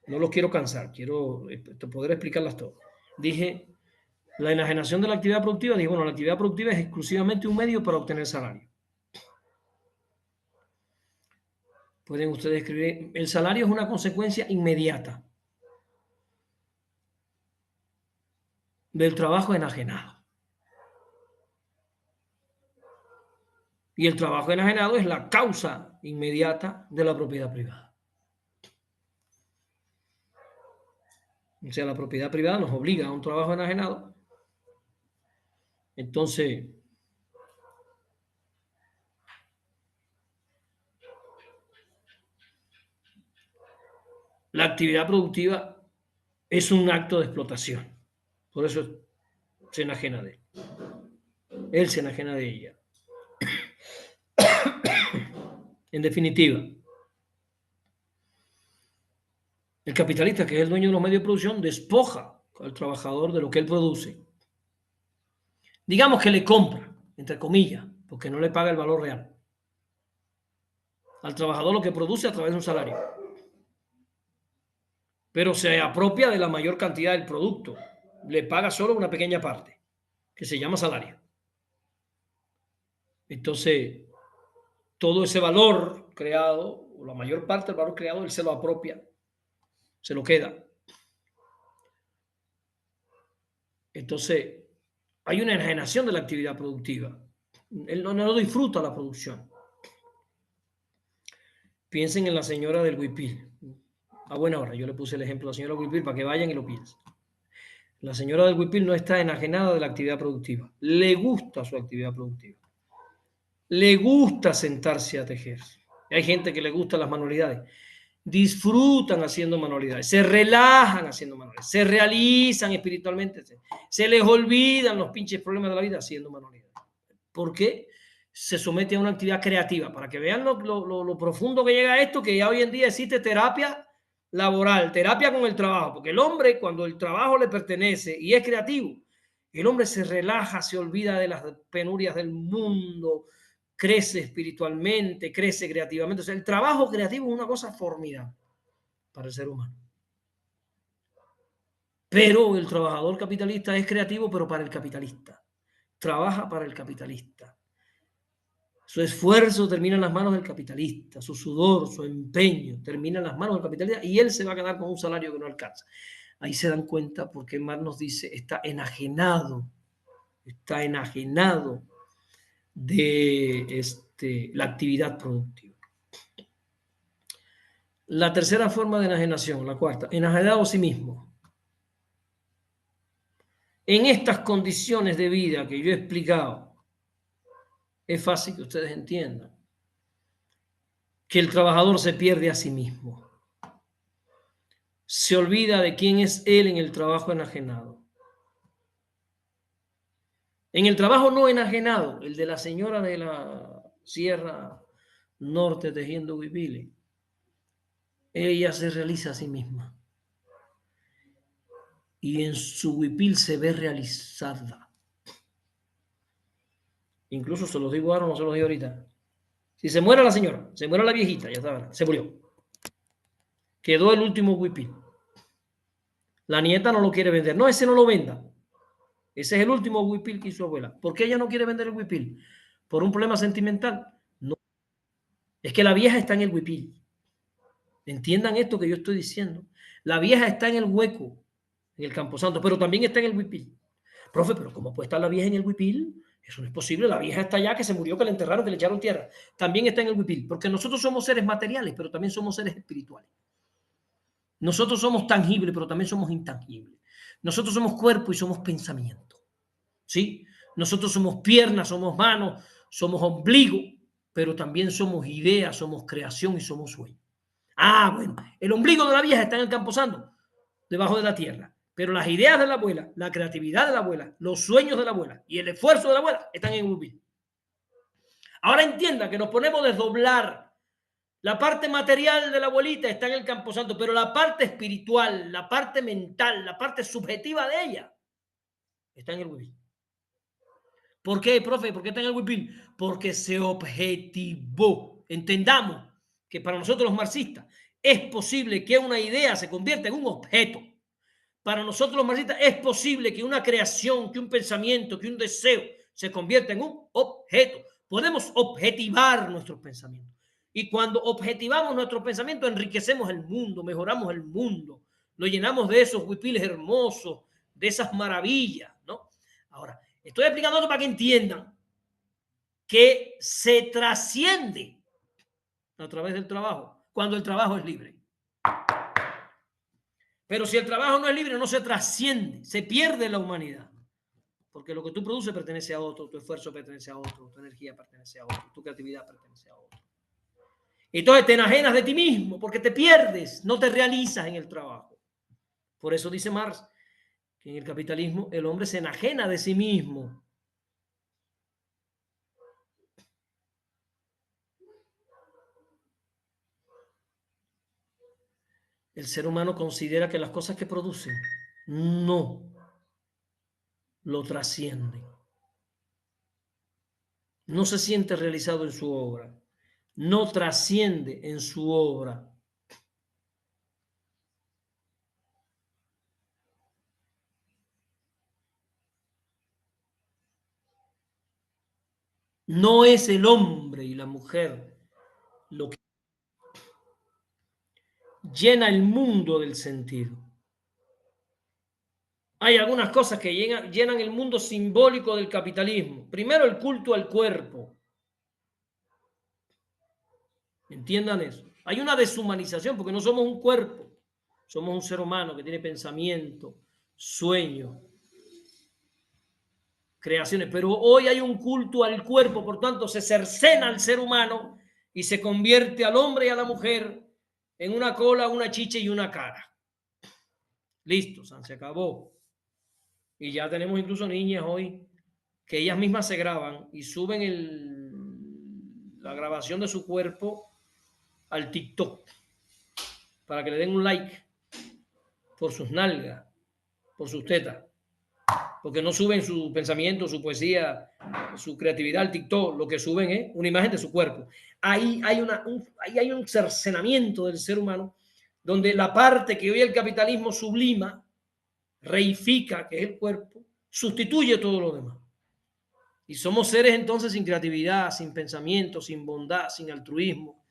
no los quiero cansar, quiero poder explicarlas todas. Dije, La enajenación de la actividad productiva, digo, bueno, la actividad productiva es exclusivamente un medio para obtener salario. Pueden ustedes escribir, el salario es una consecuencia inmediata del trabajo enajenado. Y el trabajo enajenado es la causa inmediata de la propiedad privada. O sea, la propiedad privada nos obliga a un trabajo enajenado. Entonces, la actividad productiva es un acto de explotación. Por eso se enajena de él. Él se enajena de ella. En definitiva, el capitalista, que es el dueño de los medios de producción, despoja al trabajador de lo que él produce. Digamos que le compra, entre comillas, porque no le paga el valor real al trabajador lo que produce a través de un salario. Pero se apropia de la mayor cantidad del producto. Le paga solo una pequeña parte, que se llama salario. Entonces, todo ese valor creado, o la mayor parte del valor creado, él se lo apropia, se lo queda. Entonces, hay una enajenación de la actividad productiva. Él no disfruta la producción. Piensen en la señora del huipil. A buena hora, yo le puse el ejemplo a la señora Huipil para que vayan y lo piensen. La señora del huipil no está enajenada de la actividad productiva. Le gusta su actividad productiva. Le gusta sentarse a tejer. Hay gente que le gustan las manualidades. Disfrutan haciendo manualidades, se relajan haciendo manualidades, se realizan espiritualmente, se les olvidan los pinches problemas de la vida haciendo manualidades. ¿Por qué? Se somete a una actividad creativa, para que vean lo profundo que llega a esto, que ya hoy en día existe terapia laboral, terapia con el trabajo, porque el hombre, cuando el trabajo le pertenece y es creativo, el hombre se relaja, se olvida de las penurias del mundo, crece espiritualmente, crece creativamente. O sea, el trabajo creativo es una cosa formidable para el ser humano. Pero el trabajador capitalista es creativo, pero para el capitalista. Trabaja para el capitalista. Su esfuerzo termina en las manos del capitalista, su sudor, su empeño termina en las manos del capitalista y él se va a quedar con un salario que no alcanza. Ahí se dan cuenta porque Marx nos dice, está enajenado de la actividad productiva. La tercera forma de enajenación, la cuarta, enajenado a sí mismo. En estas condiciones de vida que yo he explicado, es fácil que ustedes entiendan que el trabajador se pierde a sí mismo. Se olvida de quién es él en el trabajo enajenado. En el trabajo no enajenado, el de la señora de la Sierra Norte tejiendo huipiles, ella se realiza a sí misma. Y en su huipil se ve realizada. Incluso se los digo ahora, no se los digo ahorita. Si se muere la señora, se muere la viejita, ya está, se murió. Quedó el último huipil. La nieta no lo quiere vender. No, ese no lo venda. Ese es el último huipil que hizo su abuela. ¿Por qué ella no quiere vender el huipil? ¿Por un problema sentimental? No. Es que la vieja está en el huipil. Entiendan esto que yo estoy diciendo. La vieja está en el hueco, en el camposanto, pero también está en el huipil. Profe, pero ¿cómo puede estar la vieja en el huipil? Eso no es posible. La vieja está allá, que se murió, que la enterraron, que le echaron tierra. También está en el huipil, porque nosotros somos seres materiales, pero también somos seres espirituales. Nosotros somos tangibles, pero también somos intangibles. Nosotros somos cuerpo y somos pensamiento. ¿Sí? Nosotros somos piernas, somos manos, somos ombligo, pero también somos ideas, somos creación y somos sueño. Ah, bueno, el ombligo de la vieja está en el camposanto, debajo de la tierra. Pero las ideas de la abuela, la creatividad de la abuela, los sueños de la abuela y el esfuerzo de la abuela están en el huipil. Ahora entienda que nos ponemos a desdoblar. La parte material de la abuelita está en el camposanto, pero la parte espiritual, la parte mental, la parte subjetiva de ella está en el huipil. ¿Por qué, profe? ¿Por qué está en el huipil? Porque se objetivó. Entendamos que para nosotros los marxistas es posible que una idea se convierta en un objeto. para nosotros los marxistas es posible que una creación, que un pensamiento, que un deseo se convierta en un objeto. Podemos objetivar nuestros pensamientos. Y cuando objetivamos nuestros pensamientos, enriquecemos el mundo, mejoramos el mundo, lo llenamos de esos huipiles hermosos, de esas maravillas, ¿no? Ahora, estoy explicando esto para que entiendan que se trasciende a través del trabajo, cuando el trabajo es libre. Pero si el trabajo no es libre, no se trasciende, se pierde la humanidad. Porque lo que tú produces pertenece a otro, tu esfuerzo pertenece a otro, tu energía pertenece a otro, tu creatividad pertenece a otro. Entonces te enajenas de ti mismo porque te pierdes, no te realizas en el trabajo. Por eso dice Marx que en el capitalismo el hombre se enajena de sí mismo. El ser humano considera que las cosas que producen no lo trascienden. No se siente realizado en su obra. No trasciende en su obra. No es el hombre y la mujer lo que llena el mundo del sentido. Hay algunas cosas que llenan el mundo simbólico del capitalismo. Primero, el culto al cuerpo. Entiendan eso. Hay una deshumanización porque no somos un cuerpo. Somos un ser humano que tiene pensamiento, sueño, creaciones. Pero hoy hay un culto al cuerpo, por tanto, se cercena al ser humano y se convierte al hombre y a la mujer en una cola, una chicha y una cara. Listo, se acabó. Y ya tenemos incluso niñas hoy que ellas mismas se graban y suben la grabación de su cuerpo al TikTok para que le den un like por sus nalgas, por sus tetas, porque no suben su pensamiento, su poesía, su creatividad al TikTok, lo que suben es una imagen de su cuerpo. Ahí hay un cercenamiento del ser humano donde la parte que hoy el capitalismo sublima, reifica, que es el cuerpo, sustituye todo lo demás. Y somos seres entonces sin creatividad, sin pensamiento, sin bondad, sin altruismo.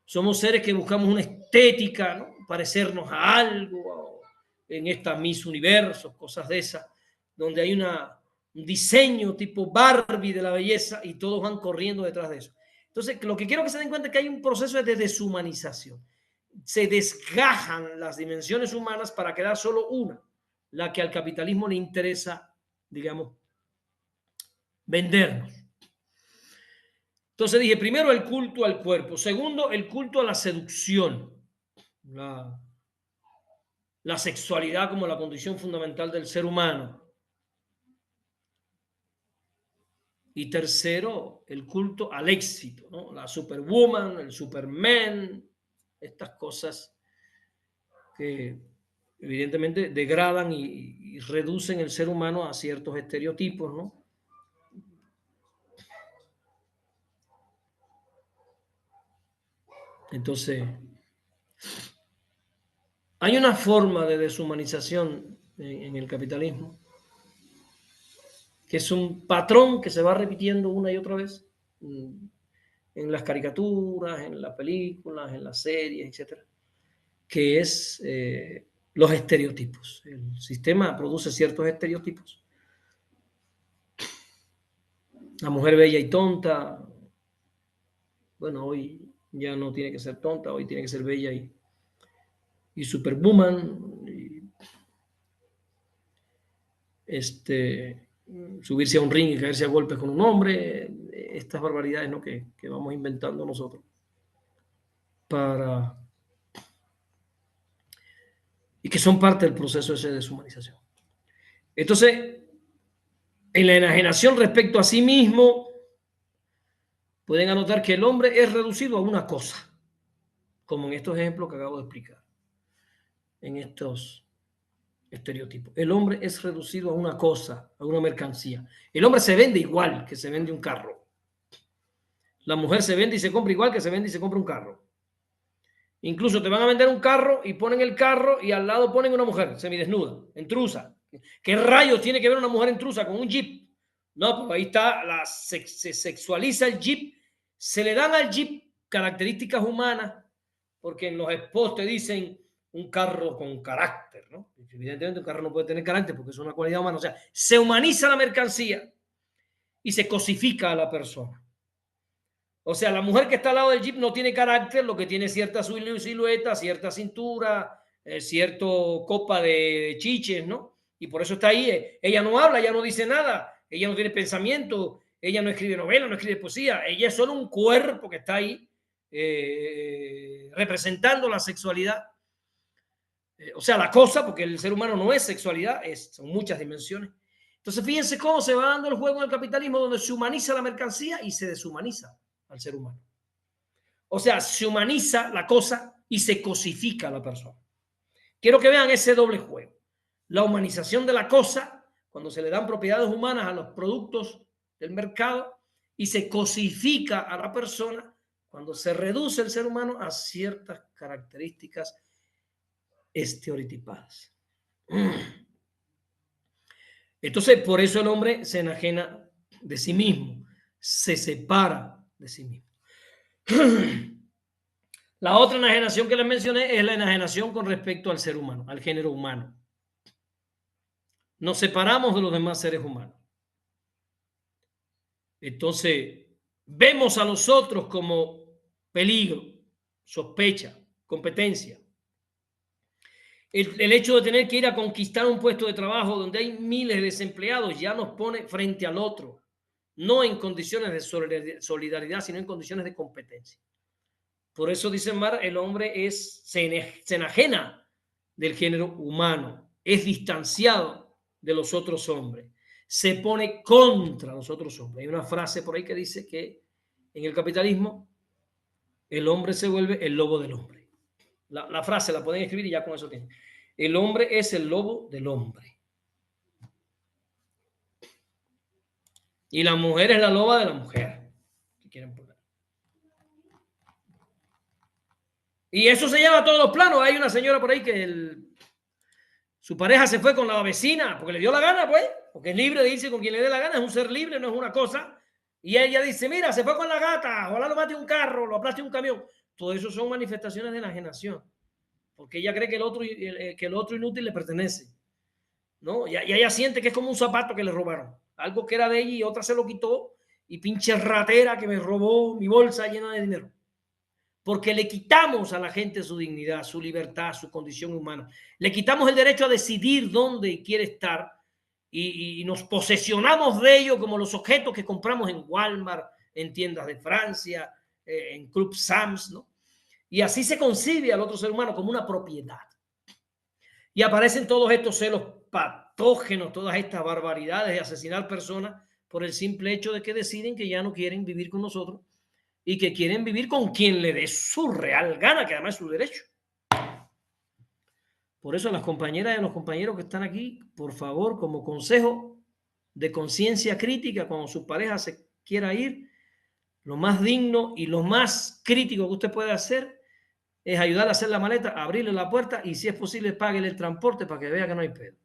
Somos seres que buscamos una estética, ¿no? Parecernos a algo, en esta Miss Universos, cosas de esas, donde hay un diseño tipo Barbie de la belleza y todos van corriendo detrás de eso. Entonces, lo que quiero que se den cuenta es que hay un proceso de deshumanización. Se desgajan las dimensiones humanas para quedar solo una, la que al capitalismo le interesa, digamos, vendernos. Entonces dije, primero el culto al cuerpo, segundo el culto a la seducción, la sexualidad como la condición fundamental del ser humano. Y tercero, el culto al éxito, ¿no? La superwoman, el superman, estas cosas que evidentemente degradan y reducen el ser humano a ciertos estereotipos, ¿no? Entonces, hay una forma de deshumanización en el capitalismo que es un patrón que se va repitiendo una y otra vez en las caricaturas, en las películas, en las series, etcétera, que es los estereotipos. El sistema produce ciertos estereotipos. La mujer bella y tonta, bueno, hoy ya no tiene que ser tonta, hoy tiene que ser bella y superwoman, subirse a un ring y caerse a golpes con un hombre, estas barbaridades, ¿no? que vamos inventando nosotros y que son parte del proceso ese de deshumanización. Entonces, en la enajenación respecto a sí mismo, pueden anotar que el hombre es reducido a una cosa, como en estos ejemplos que acabo de explicar, en estos estereotipos. El hombre es reducido a una cosa, a una mercancía. El hombre se vende igual que se vende un carro. La mujer se vende y se compra igual que se vende y se compra un carro. Incluso te van a vender un carro y ponen el carro y al lado ponen una mujer semidesnuda, intrusa. ¿Qué rayos tiene que ver una mujer intrusa con un jeep? No, pues ahí está, se sexualiza el jeep, se le dan al jeep características humanas, porque en los spots te dicen un carro con carácter, ¿no? Evidentemente un carro no puede tener carácter porque es una cualidad humana. O sea, se humaniza la mercancía y se cosifica a la persona. O sea, la mujer que está al lado del jeep no tiene carácter, lo que tiene cierta silueta, cierta cintura, cierto copa de chiches, ¿no? Y por eso está ahí. Ella no habla, ella no dice nada, ella no tiene pensamiento, ella no escribe novela, no escribe poesía, ella es solo un cuerpo que está ahí representando la sexualidad. O sea, la cosa, porque el ser humano no es sexualidad, son muchas dimensiones. Entonces, fíjense cómo se va dando el juego en el capitalismo, donde se humaniza la mercancía y se deshumaniza al ser humano. O sea, se humaniza la cosa y se cosifica a la persona. Quiero que vean ese doble juego. La humanización de la cosa, cuando se le dan propiedades humanas a los productos del mercado, y se cosifica a la persona cuando se reduce el ser humano a ciertas características estereotipadas. Entonces, por eso el hombre se enajena de sí mismo, se separa de sí mismo. La otra enajenación que les mencioné es la enajenación con respecto al ser humano, al género humano. Nos separamos de los demás seres humanos. Entonces, vemos a los otros como peligro, sospecha, competencia. El hecho de tener que ir a conquistar un puesto de trabajo donde hay miles de desempleados ya nos pone frente al otro, no en condiciones de solidaridad, sino en condiciones de competencia. Por eso dice Mar, el hombre se enajena del género humano, es distanciado de los otros hombres, se pone contra los otros hombres. Hay una frase por ahí que dice que en el capitalismo el hombre se vuelve el lobo del hombre. La frase la pueden escribir y ya con eso tienen. El hombre es el lobo del hombre. Y la mujer es la loba de la mujer. Si quieren poner. Y eso se lleva a todos los planos. Hay una señora por ahí que su pareja se fue con la vecina porque le dio la gana, pues, porque es libre de irse con quien le dé la gana, es un ser libre, no es una cosa. Y ella dice, mira, se fue con la gata, ojalá lo mate un carro, lo aplaste un camión. Todo eso son manifestaciones de enajenación, porque ella cree que el otro inútil le pertenece, ¿no? Y ella siente que es como un zapato que le robaron, algo que era de ella y otra se lo quitó, y pinche ratera que me robó mi bolsa llena de dinero. Porque le quitamos a la gente su dignidad, su libertad, su condición humana. Le quitamos el derecho a decidir dónde quiere estar y nos posesionamos de ello como los objetos que compramos en Walmart, en tiendas de Francia, en Club Sams, ¿no? Y así se concibe al otro ser humano como una propiedad. Y aparecen todos estos celos patógenos, todas estas barbaridades de asesinar personas por el simple hecho de que deciden que ya no quieren vivir con nosotros y que quieren vivir con quien le dé su real gana, que además es su derecho. Por eso a las compañeras y a los compañeros que están aquí, por favor, como consejo de conciencia crítica, cuando su pareja se quiera ir, lo más digno y lo más crítico que usted puede hacer es ayudarle a hacer la maleta, abrirle la puerta y si es posible, páguele el transporte para que vea que no hay pedo.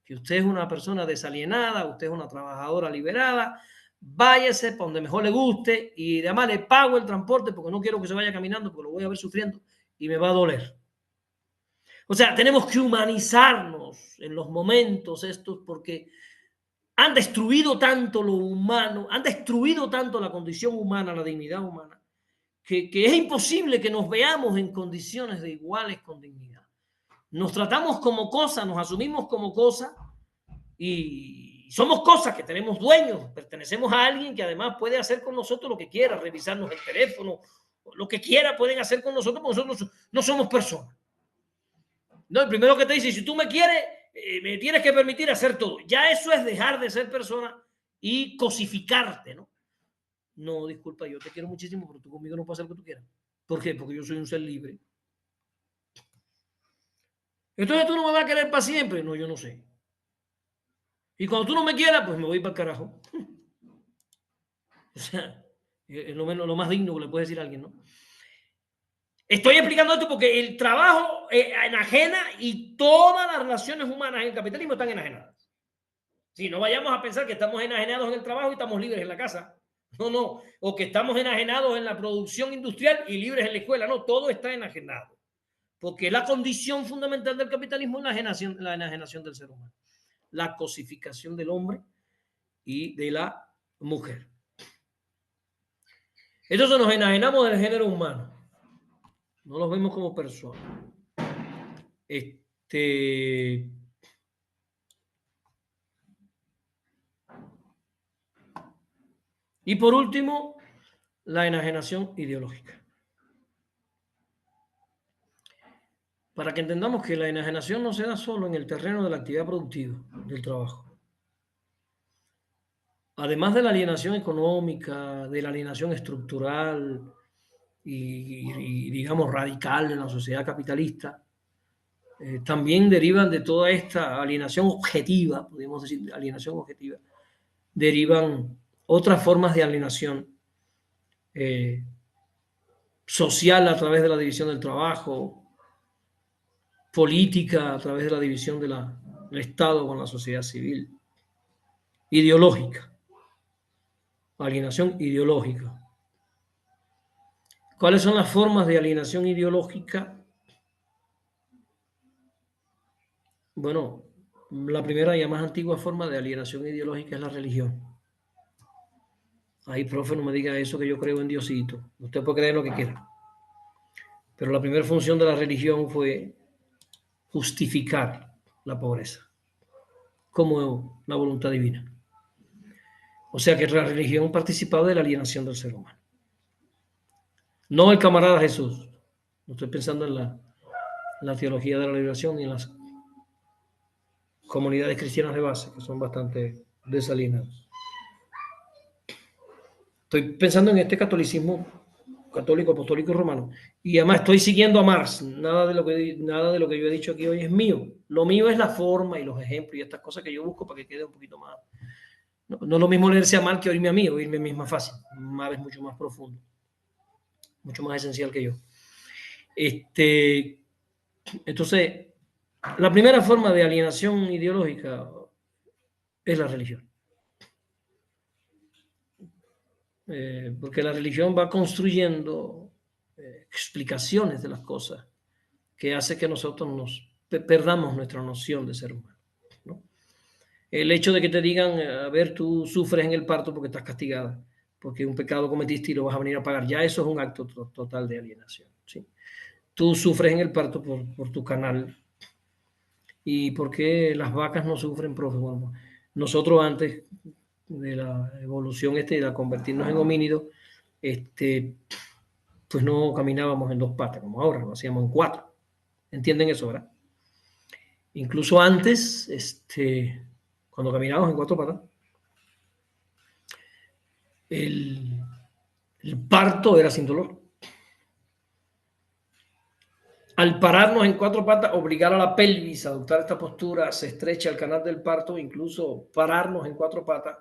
Que usted es una persona desalienada, usted es una trabajadora liberada, váyase para donde mejor le guste y además le pago el transporte porque no quiero que se vaya caminando porque lo voy a ver sufriendo y me va a doler. O sea, tenemos que humanizarnos en los momentos estos porque han destruido tanto lo humano, han destruido tanto la condición humana, la dignidad humana, que es imposible que nos veamos en condiciones de iguales con dignidad. Nos tratamos como cosas, nos asumimos como cosas y somos cosas que tenemos dueños, pertenecemos a alguien que además puede hacer con nosotros lo que quiera, revisarnos el teléfono, lo que quiera pueden hacer con nosotros, porque nosotros no somos personas. No, el primero que te dice, si tú me quieres, me tienes que permitir hacer todo. Ya eso es dejar de ser persona y cosificarte, ¿no? No, disculpa, yo te quiero muchísimo, pero tú conmigo no puedes hacer lo que tú quieras. ¿Por qué? Porque yo soy un ser libre. Entonces tú no me vas a querer para siempre. No, yo no sé. Y cuando tú no me quieras, pues me voy para el carajo. O sea, es lo más digno que le puedes decir a alguien, ¿no? Estoy explicando esto porque el trabajo enajena y todas las relaciones humanas en el capitalismo están enajenadas. Si no vayamos a pensar que estamos enajenados en el trabajo y estamos libres en la casa. No, no. O que estamos enajenados en la producción industrial y libres en la escuela. No, todo está enajenado. Porque la condición fundamental del capitalismo es la enajenación del ser humano. La cosificación del hombre y de la mujer. Entonces nos enajenamos del género humano. No los vemos como personas. Y por último, la enajenación ideológica. Para que entendamos que la enajenación no se da solo en el terreno de la actividad productiva, del trabajo. Además de la alienación económica, de la alienación estructural y digamos, radical en la sociedad capitalista, también derivan de toda esta alienación objetiva, podemos decir alienación objetiva, derivan otras formas de alienación social a través de la división del trabajo, política a través de la división del Estado con la sociedad civil, ideológica, alienación ideológica. ¿Cuáles son las formas de alienación ideológica? Bueno, la primera y más antigua forma de alienación ideológica es la religión. Ay, profe, no me diga eso, que yo creo en Diosito. Usted puede creer lo que quiera. Pero la primera función de la religión fue justificar la pobreza como la voluntad divina. O sea que la religión participaba de la alienación del ser humano. No el camarada Jesús. No estoy pensando en la teología de la liberación y en las comunidades cristianas de base, que son bastante desalienadas. Estoy pensando en este catolicismo católico, apostólico y romano. Y además estoy siguiendo a Marx. Nada de lo que yo he dicho aquí hoy es mío. Lo mío es la forma y los ejemplos y estas cosas que yo busco para que quede un poquito más. No es lo mismo leerse a Marx que oírme a mí. Oírme a mí es más fácil. Marx es mucho más profundo. Mucho más esencial que yo. Entonces, la primera forma de alienación ideológica es la religión. Porque la religión va construyendo explicaciones de las cosas que hace que nosotros perdamos nuestra noción de ser humano, ¿no? El hecho de que te digan, a ver, tú sufres en el parto porque estás castigada, porque un pecado cometiste y lo vas a venir a pagar, ya eso es un acto total de alienación, ¿sí? Tú sufres en el parto por tu canal. ¿Y por qué las vacas no sufren, profe? Bueno, nosotros antes de la evolución de la convertirnos en homínidos, pues no caminábamos en dos patas como ahora, lo hacíamos en cuatro. ¿Entienden eso, verdad? Incluso antes, cuando caminábamos en cuatro patas, el parto era sin dolor. Al pararnos en cuatro patas, obligar a la pelvis a adoptar esta postura, se estrecha el canal del parto, incluso pararnos en cuatro patas,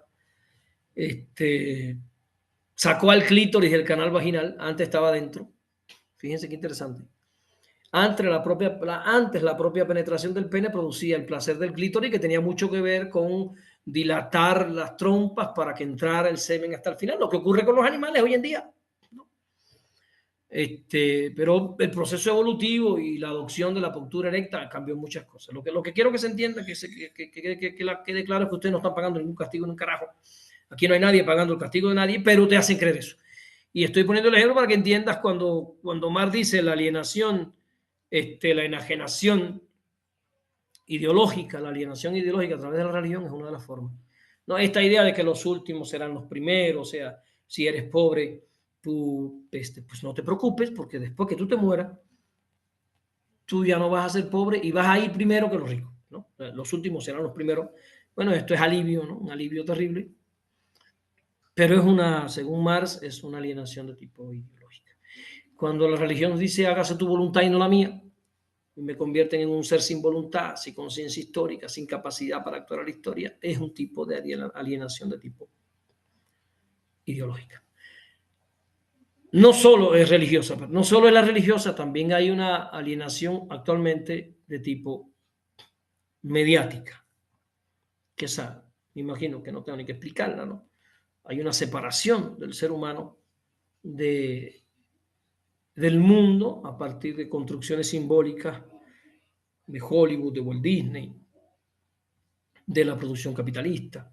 sacó al clítoris del canal vaginal, antes estaba dentro. Fíjense qué interesante. Antes la propia penetración del pene producía el placer del clítoris, que tenía mucho que ver con dilatar las trompas para que entrara el semen hasta el final, lo que ocurre con los animales hoy en día, ¿no? Pero el proceso evolutivo y la adopción de la postura erecta cambió muchas cosas. Lo que quiero que se entienda, que quede claro, es que ustedes no están pagando ningún castigo en un carajo. Aquí no hay nadie pagando el castigo de nadie, pero te hacen creer eso. Y estoy poniendo el ejemplo para que entiendas cuando Marx dice la alienación, la enajenación ideológica, la alienación ideológica a través de la religión es una de las formas. No, esta idea de que los últimos serán los primeros, o sea, si eres pobre, tú pues no te preocupes, porque después que tú te mueras, tú ya no vas a ser pobre y vas a ir primero que los ricos, ¿no? Los últimos serán los primeros. Bueno, esto es alivio, ¿no? Un alivio terrible, pero según Marx, es una alienación de tipo ideológica. Cuando la religión dice hágase tu voluntad y no la mía, y me convierten en un ser sin voluntad, sin conciencia histórica, sin capacidad para actuar a la historia, es un tipo de alienación de tipo ideológica. no solo es religiosa, no solo es la religiosa, también hay una alienación actualmente de tipo mediática, que esa, me imagino que no tengo ni que explicarla, ¿no? Hay una separación del ser humano de, del mundo a partir de construcciones simbólicas de Hollywood, de Walt Disney, de la producción capitalista,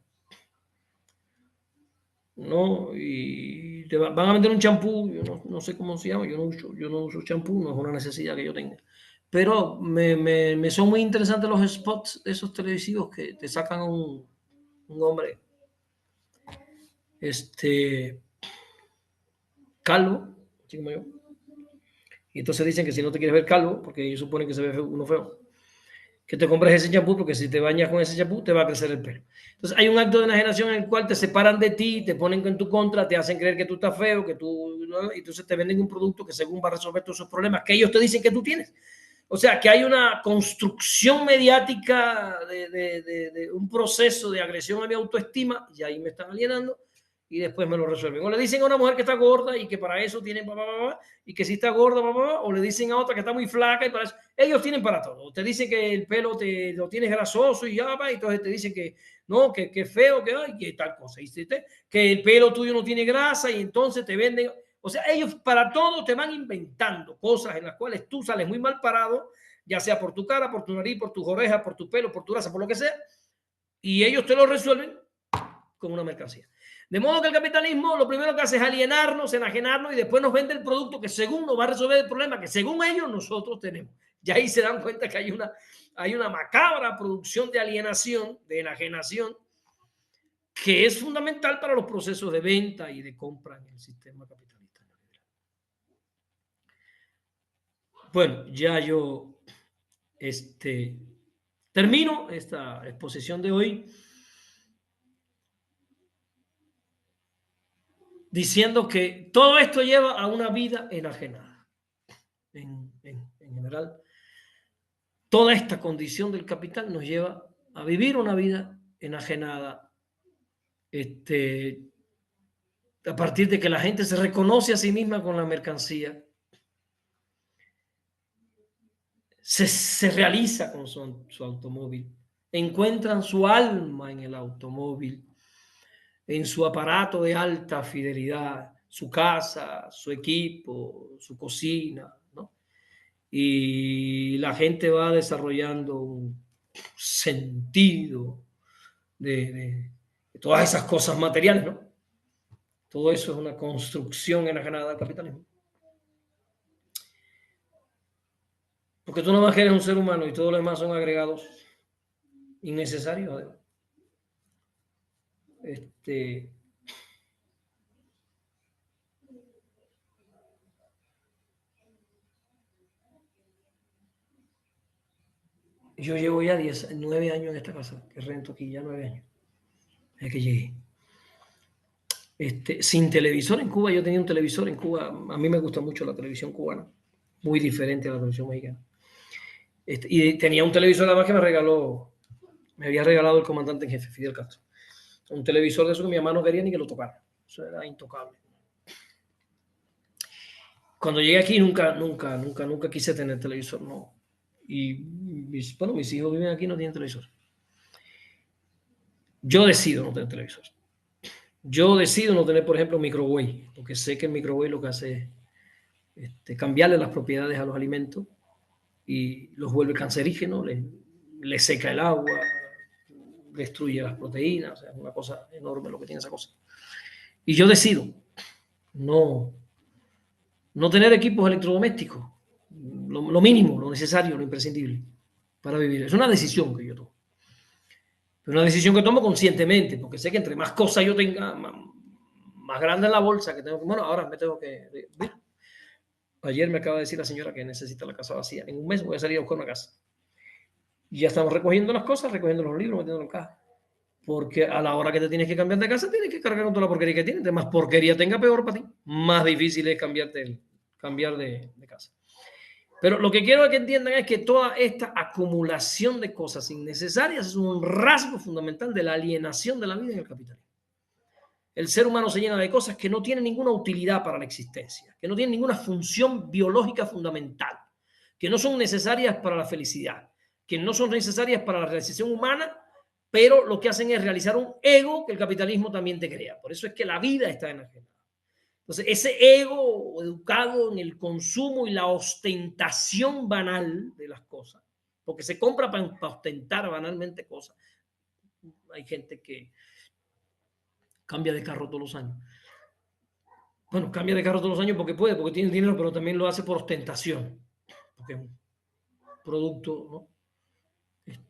¿no? Y te van a vender un champú, yo no sé cómo se llama, yo no uso champú, no es una necesidad que yo tenga. Pero me son muy interesantes los spots de esos televisivos que te sacan un hombre calvo, así como yo. Y entonces dicen que si no te quieres ver calvo, porque ellos suponen que se ve uno feo, que te compres ese champú, porque si te bañas con ese champú te va a crecer el pelo. Entonces hay un acto de enajenación en el cual te separan de ti, te ponen en tu contra, te hacen creer que tú estás feo, que tú, ¿no? Y entonces te venden un producto que según va a resolver todos esos problemas que ellos te dicen que tú tienes. O sea, que hay una construcción mediática de un proceso de agresión a mi autoestima, y ahí me están alienando, y después me lo resuelven. O le dicen a una mujer que está gorda y que para eso tienen, y que si está gorda, o le dicen a otra que está muy flaca y para eso. Ellos tienen para todo. Te dicen que el pelo lo tienes grasoso y ya, y entonces te dicen que no, que feo, que hay, que tal cosa. Y que el pelo tuyo no tiene grasa y entonces te venden. O sea, ellos para todo te van inventando cosas en las cuales tú sales muy mal parado, ya sea por tu cara, por tu nariz, por tus orejas, por tu pelo, por tu raza, por lo que sea, y ellos te lo resuelven con una mercancía. De modo que el capitalismo lo primero que hace es alienarnos, enajenarnos y después nos vende el producto que según nos va a resolver el problema que según ellos nosotros tenemos. Y ahí se dan cuenta que hay una macabra producción de alienación, de enajenación, que es fundamental para los procesos de venta y de compra en el sistema capitalista. Bueno, ya yo termino esta exposición de hoy diciendo que todo esto lleva a una vida enajenada. En general, toda esta condición del capital nos lleva a vivir una vida enajenada, a partir de que la gente se reconoce a sí misma con la mercancía, se realiza con su automóvil, encuentran su alma en el automóvil, en su aparato de alta fidelidad, su casa, su equipo, su cocina, ¿no? Y la gente va desarrollando un sentido de todas esas cosas materiales, ¿no? Todo eso es una construcción enajenada del capitalismo. Porque tú no más que eres un ser humano y todo lo demás son agregados innecesarios. Yo llevo ya 9 años en esta casa, que rento aquí ya 9 años, desde que llegué. Sin televisor en Cuba, yo tenía un televisor en Cuba, a mí me gusta mucho la televisión cubana, muy diferente a la televisión mexicana. Y tenía un televisor además que me había regalado el comandante en jefe, Fidel Castro. Un televisor de eso que mi mamá no quería ni que lo tocara, eso era intocable. Cuando llegué aquí nunca quise tener televisor, no. Y mis hijos viven aquí, no tienen televisor. Yo decido no tener televisor. Yo decido no tener, por ejemplo, microwave, porque sé que el microwave lo que hace es cambiarle las propiedades a los alimentos y los vuelve cancerígenos, le seca el agua, destruye las proteínas, o sea, es una cosa enorme lo que tiene esa cosa. Y yo decido no tener equipos electrodomésticos, lo mínimo, lo necesario, lo imprescindible para vivir. Es una decisión que yo tomo. Una decisión que tomo conscientemente, porque sé que entre más cosas yo tenga, más grande en la bolsa que tengo que... Bueno, ahora me tengo que... Mira, ayer me acaba de decir la señora que necesita la casa vacía. En un mes voy a salir a buscar una casa. Y ya estamos recogiendo las cosas, recogiendo los libros, metiendo en caja. Porque a la hora que te tienes que cambiar de casa, tienes que cargar con toda la porquería que tienes. De más porquería tenga, peor para ti. Más difícil es cambiar de casa. Pero lo que quiero que entiendan es que toda esta acumulación de cosas innecesarias es un rasgo fundamental de la alienación de la vida en el capitalismo. el ser humano se llena de cosas que no tienen ninguna utilidad para la existencia, que no tienen ninguna función biológica fundamental, que no son necesarias para la felicidad, que no son necesarias para la realización humana, pero lo que hacen es realizar un ego que el capitalismo también te crea. Por eso es que la vida está enajenada. Entonces, ese ego educado en el consumo y la ostentación banal de las cosas, porque se compra para ostentar banalmente cosas. Hay gente que cambia de carro todos los años. Bueno, cambia de carro todos los años porque puede, porque tiene dinero, pero también lo hace por ostentación, porque es un producto, ¿no?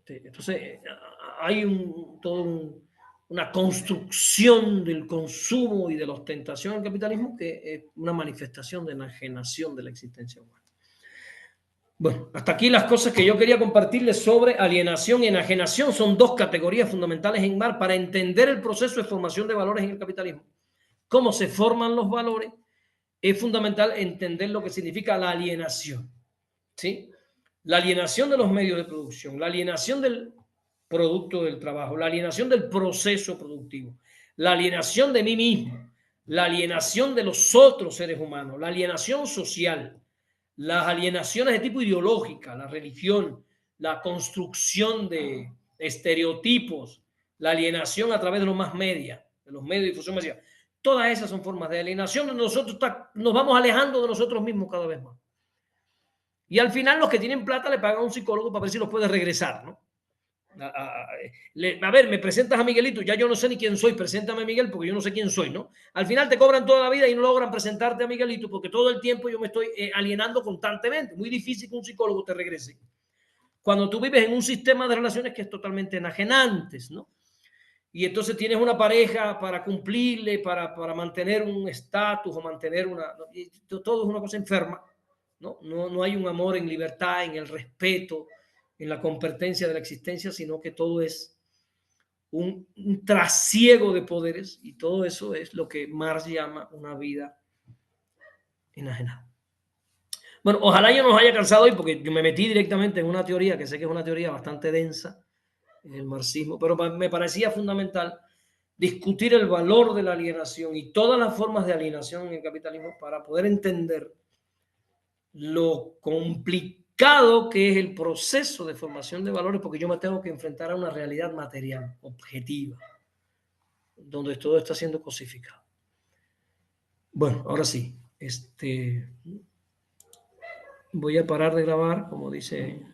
Entonces, hay una construcción del consumo y de la ostentación del capitalismo que es una manifestación de enajenación de la existencia humana. Bueno, hasta aquí las cosas que yo quería compartirles sobre alienación y enajenación. Son dos categorías fundamentales en MAR para entender el proceso de formación de valores en el capitalismo. Cómo se forman los valores, es fundamental entender lo que significa la alienación, ¿sí? La alienación de los medios de producción, la alienación del producto del trabajo, la alienación del proceso productivo, la alienación de mí mismo, la alienación de los otros seres humanos, la alienación social, las alienaciones de tipo ideológica, la religión, la construcción de estereotipos, la alienación a través de los más media, de los medios de difusión masiva. Todas esas son formas de alienación donde nosotros nos vamos alejando de nosotros mismos cada vez más. Y al final los que tienen plata le pagan a un psicólogo para ver si los puede regresar, ¿no? A ver, me presentas a Miguelito, ya yo no sé ni quién soy, preséntame a Miguel porque yo no sé quién soy, ¿no? Al final te cobran toda la vida y no logran presentarte a Miguelito porque todo el tiempo yo me estoy alienando constantemente. Muy difícil que un psicólogo te regrese. Cuando tú vives en un sistema de relaciones que es totalmente enajenantes, ¿no? Y entonces tienes una pareja para cumplirle, para mantener un estatus o mantener una... Todo es una cosa enferma, ¿no? No hay un amor en libertad, en el respeto, en la competencia de la existencia, sino que todo es un trasiego de poderes y todo eso es lo que Marx llama una vida enajenada. Bueno, ojalá yo no os haya cansado hoy porque yo me metí directamente en una teoría que sé que es una teoría bastante densa, el marxismo, pero me parecía fundamental discutir el valor de la alienación y todas las formas de alienación en el capitalismo para poder entender lo complicado que es el proceso de formación de valores, porque yo me tengo que enfrentar a una realidad material, objetiva, donde todo está siendo cosificado. Bueno, ahora sí, voy a parar de grabar, como dice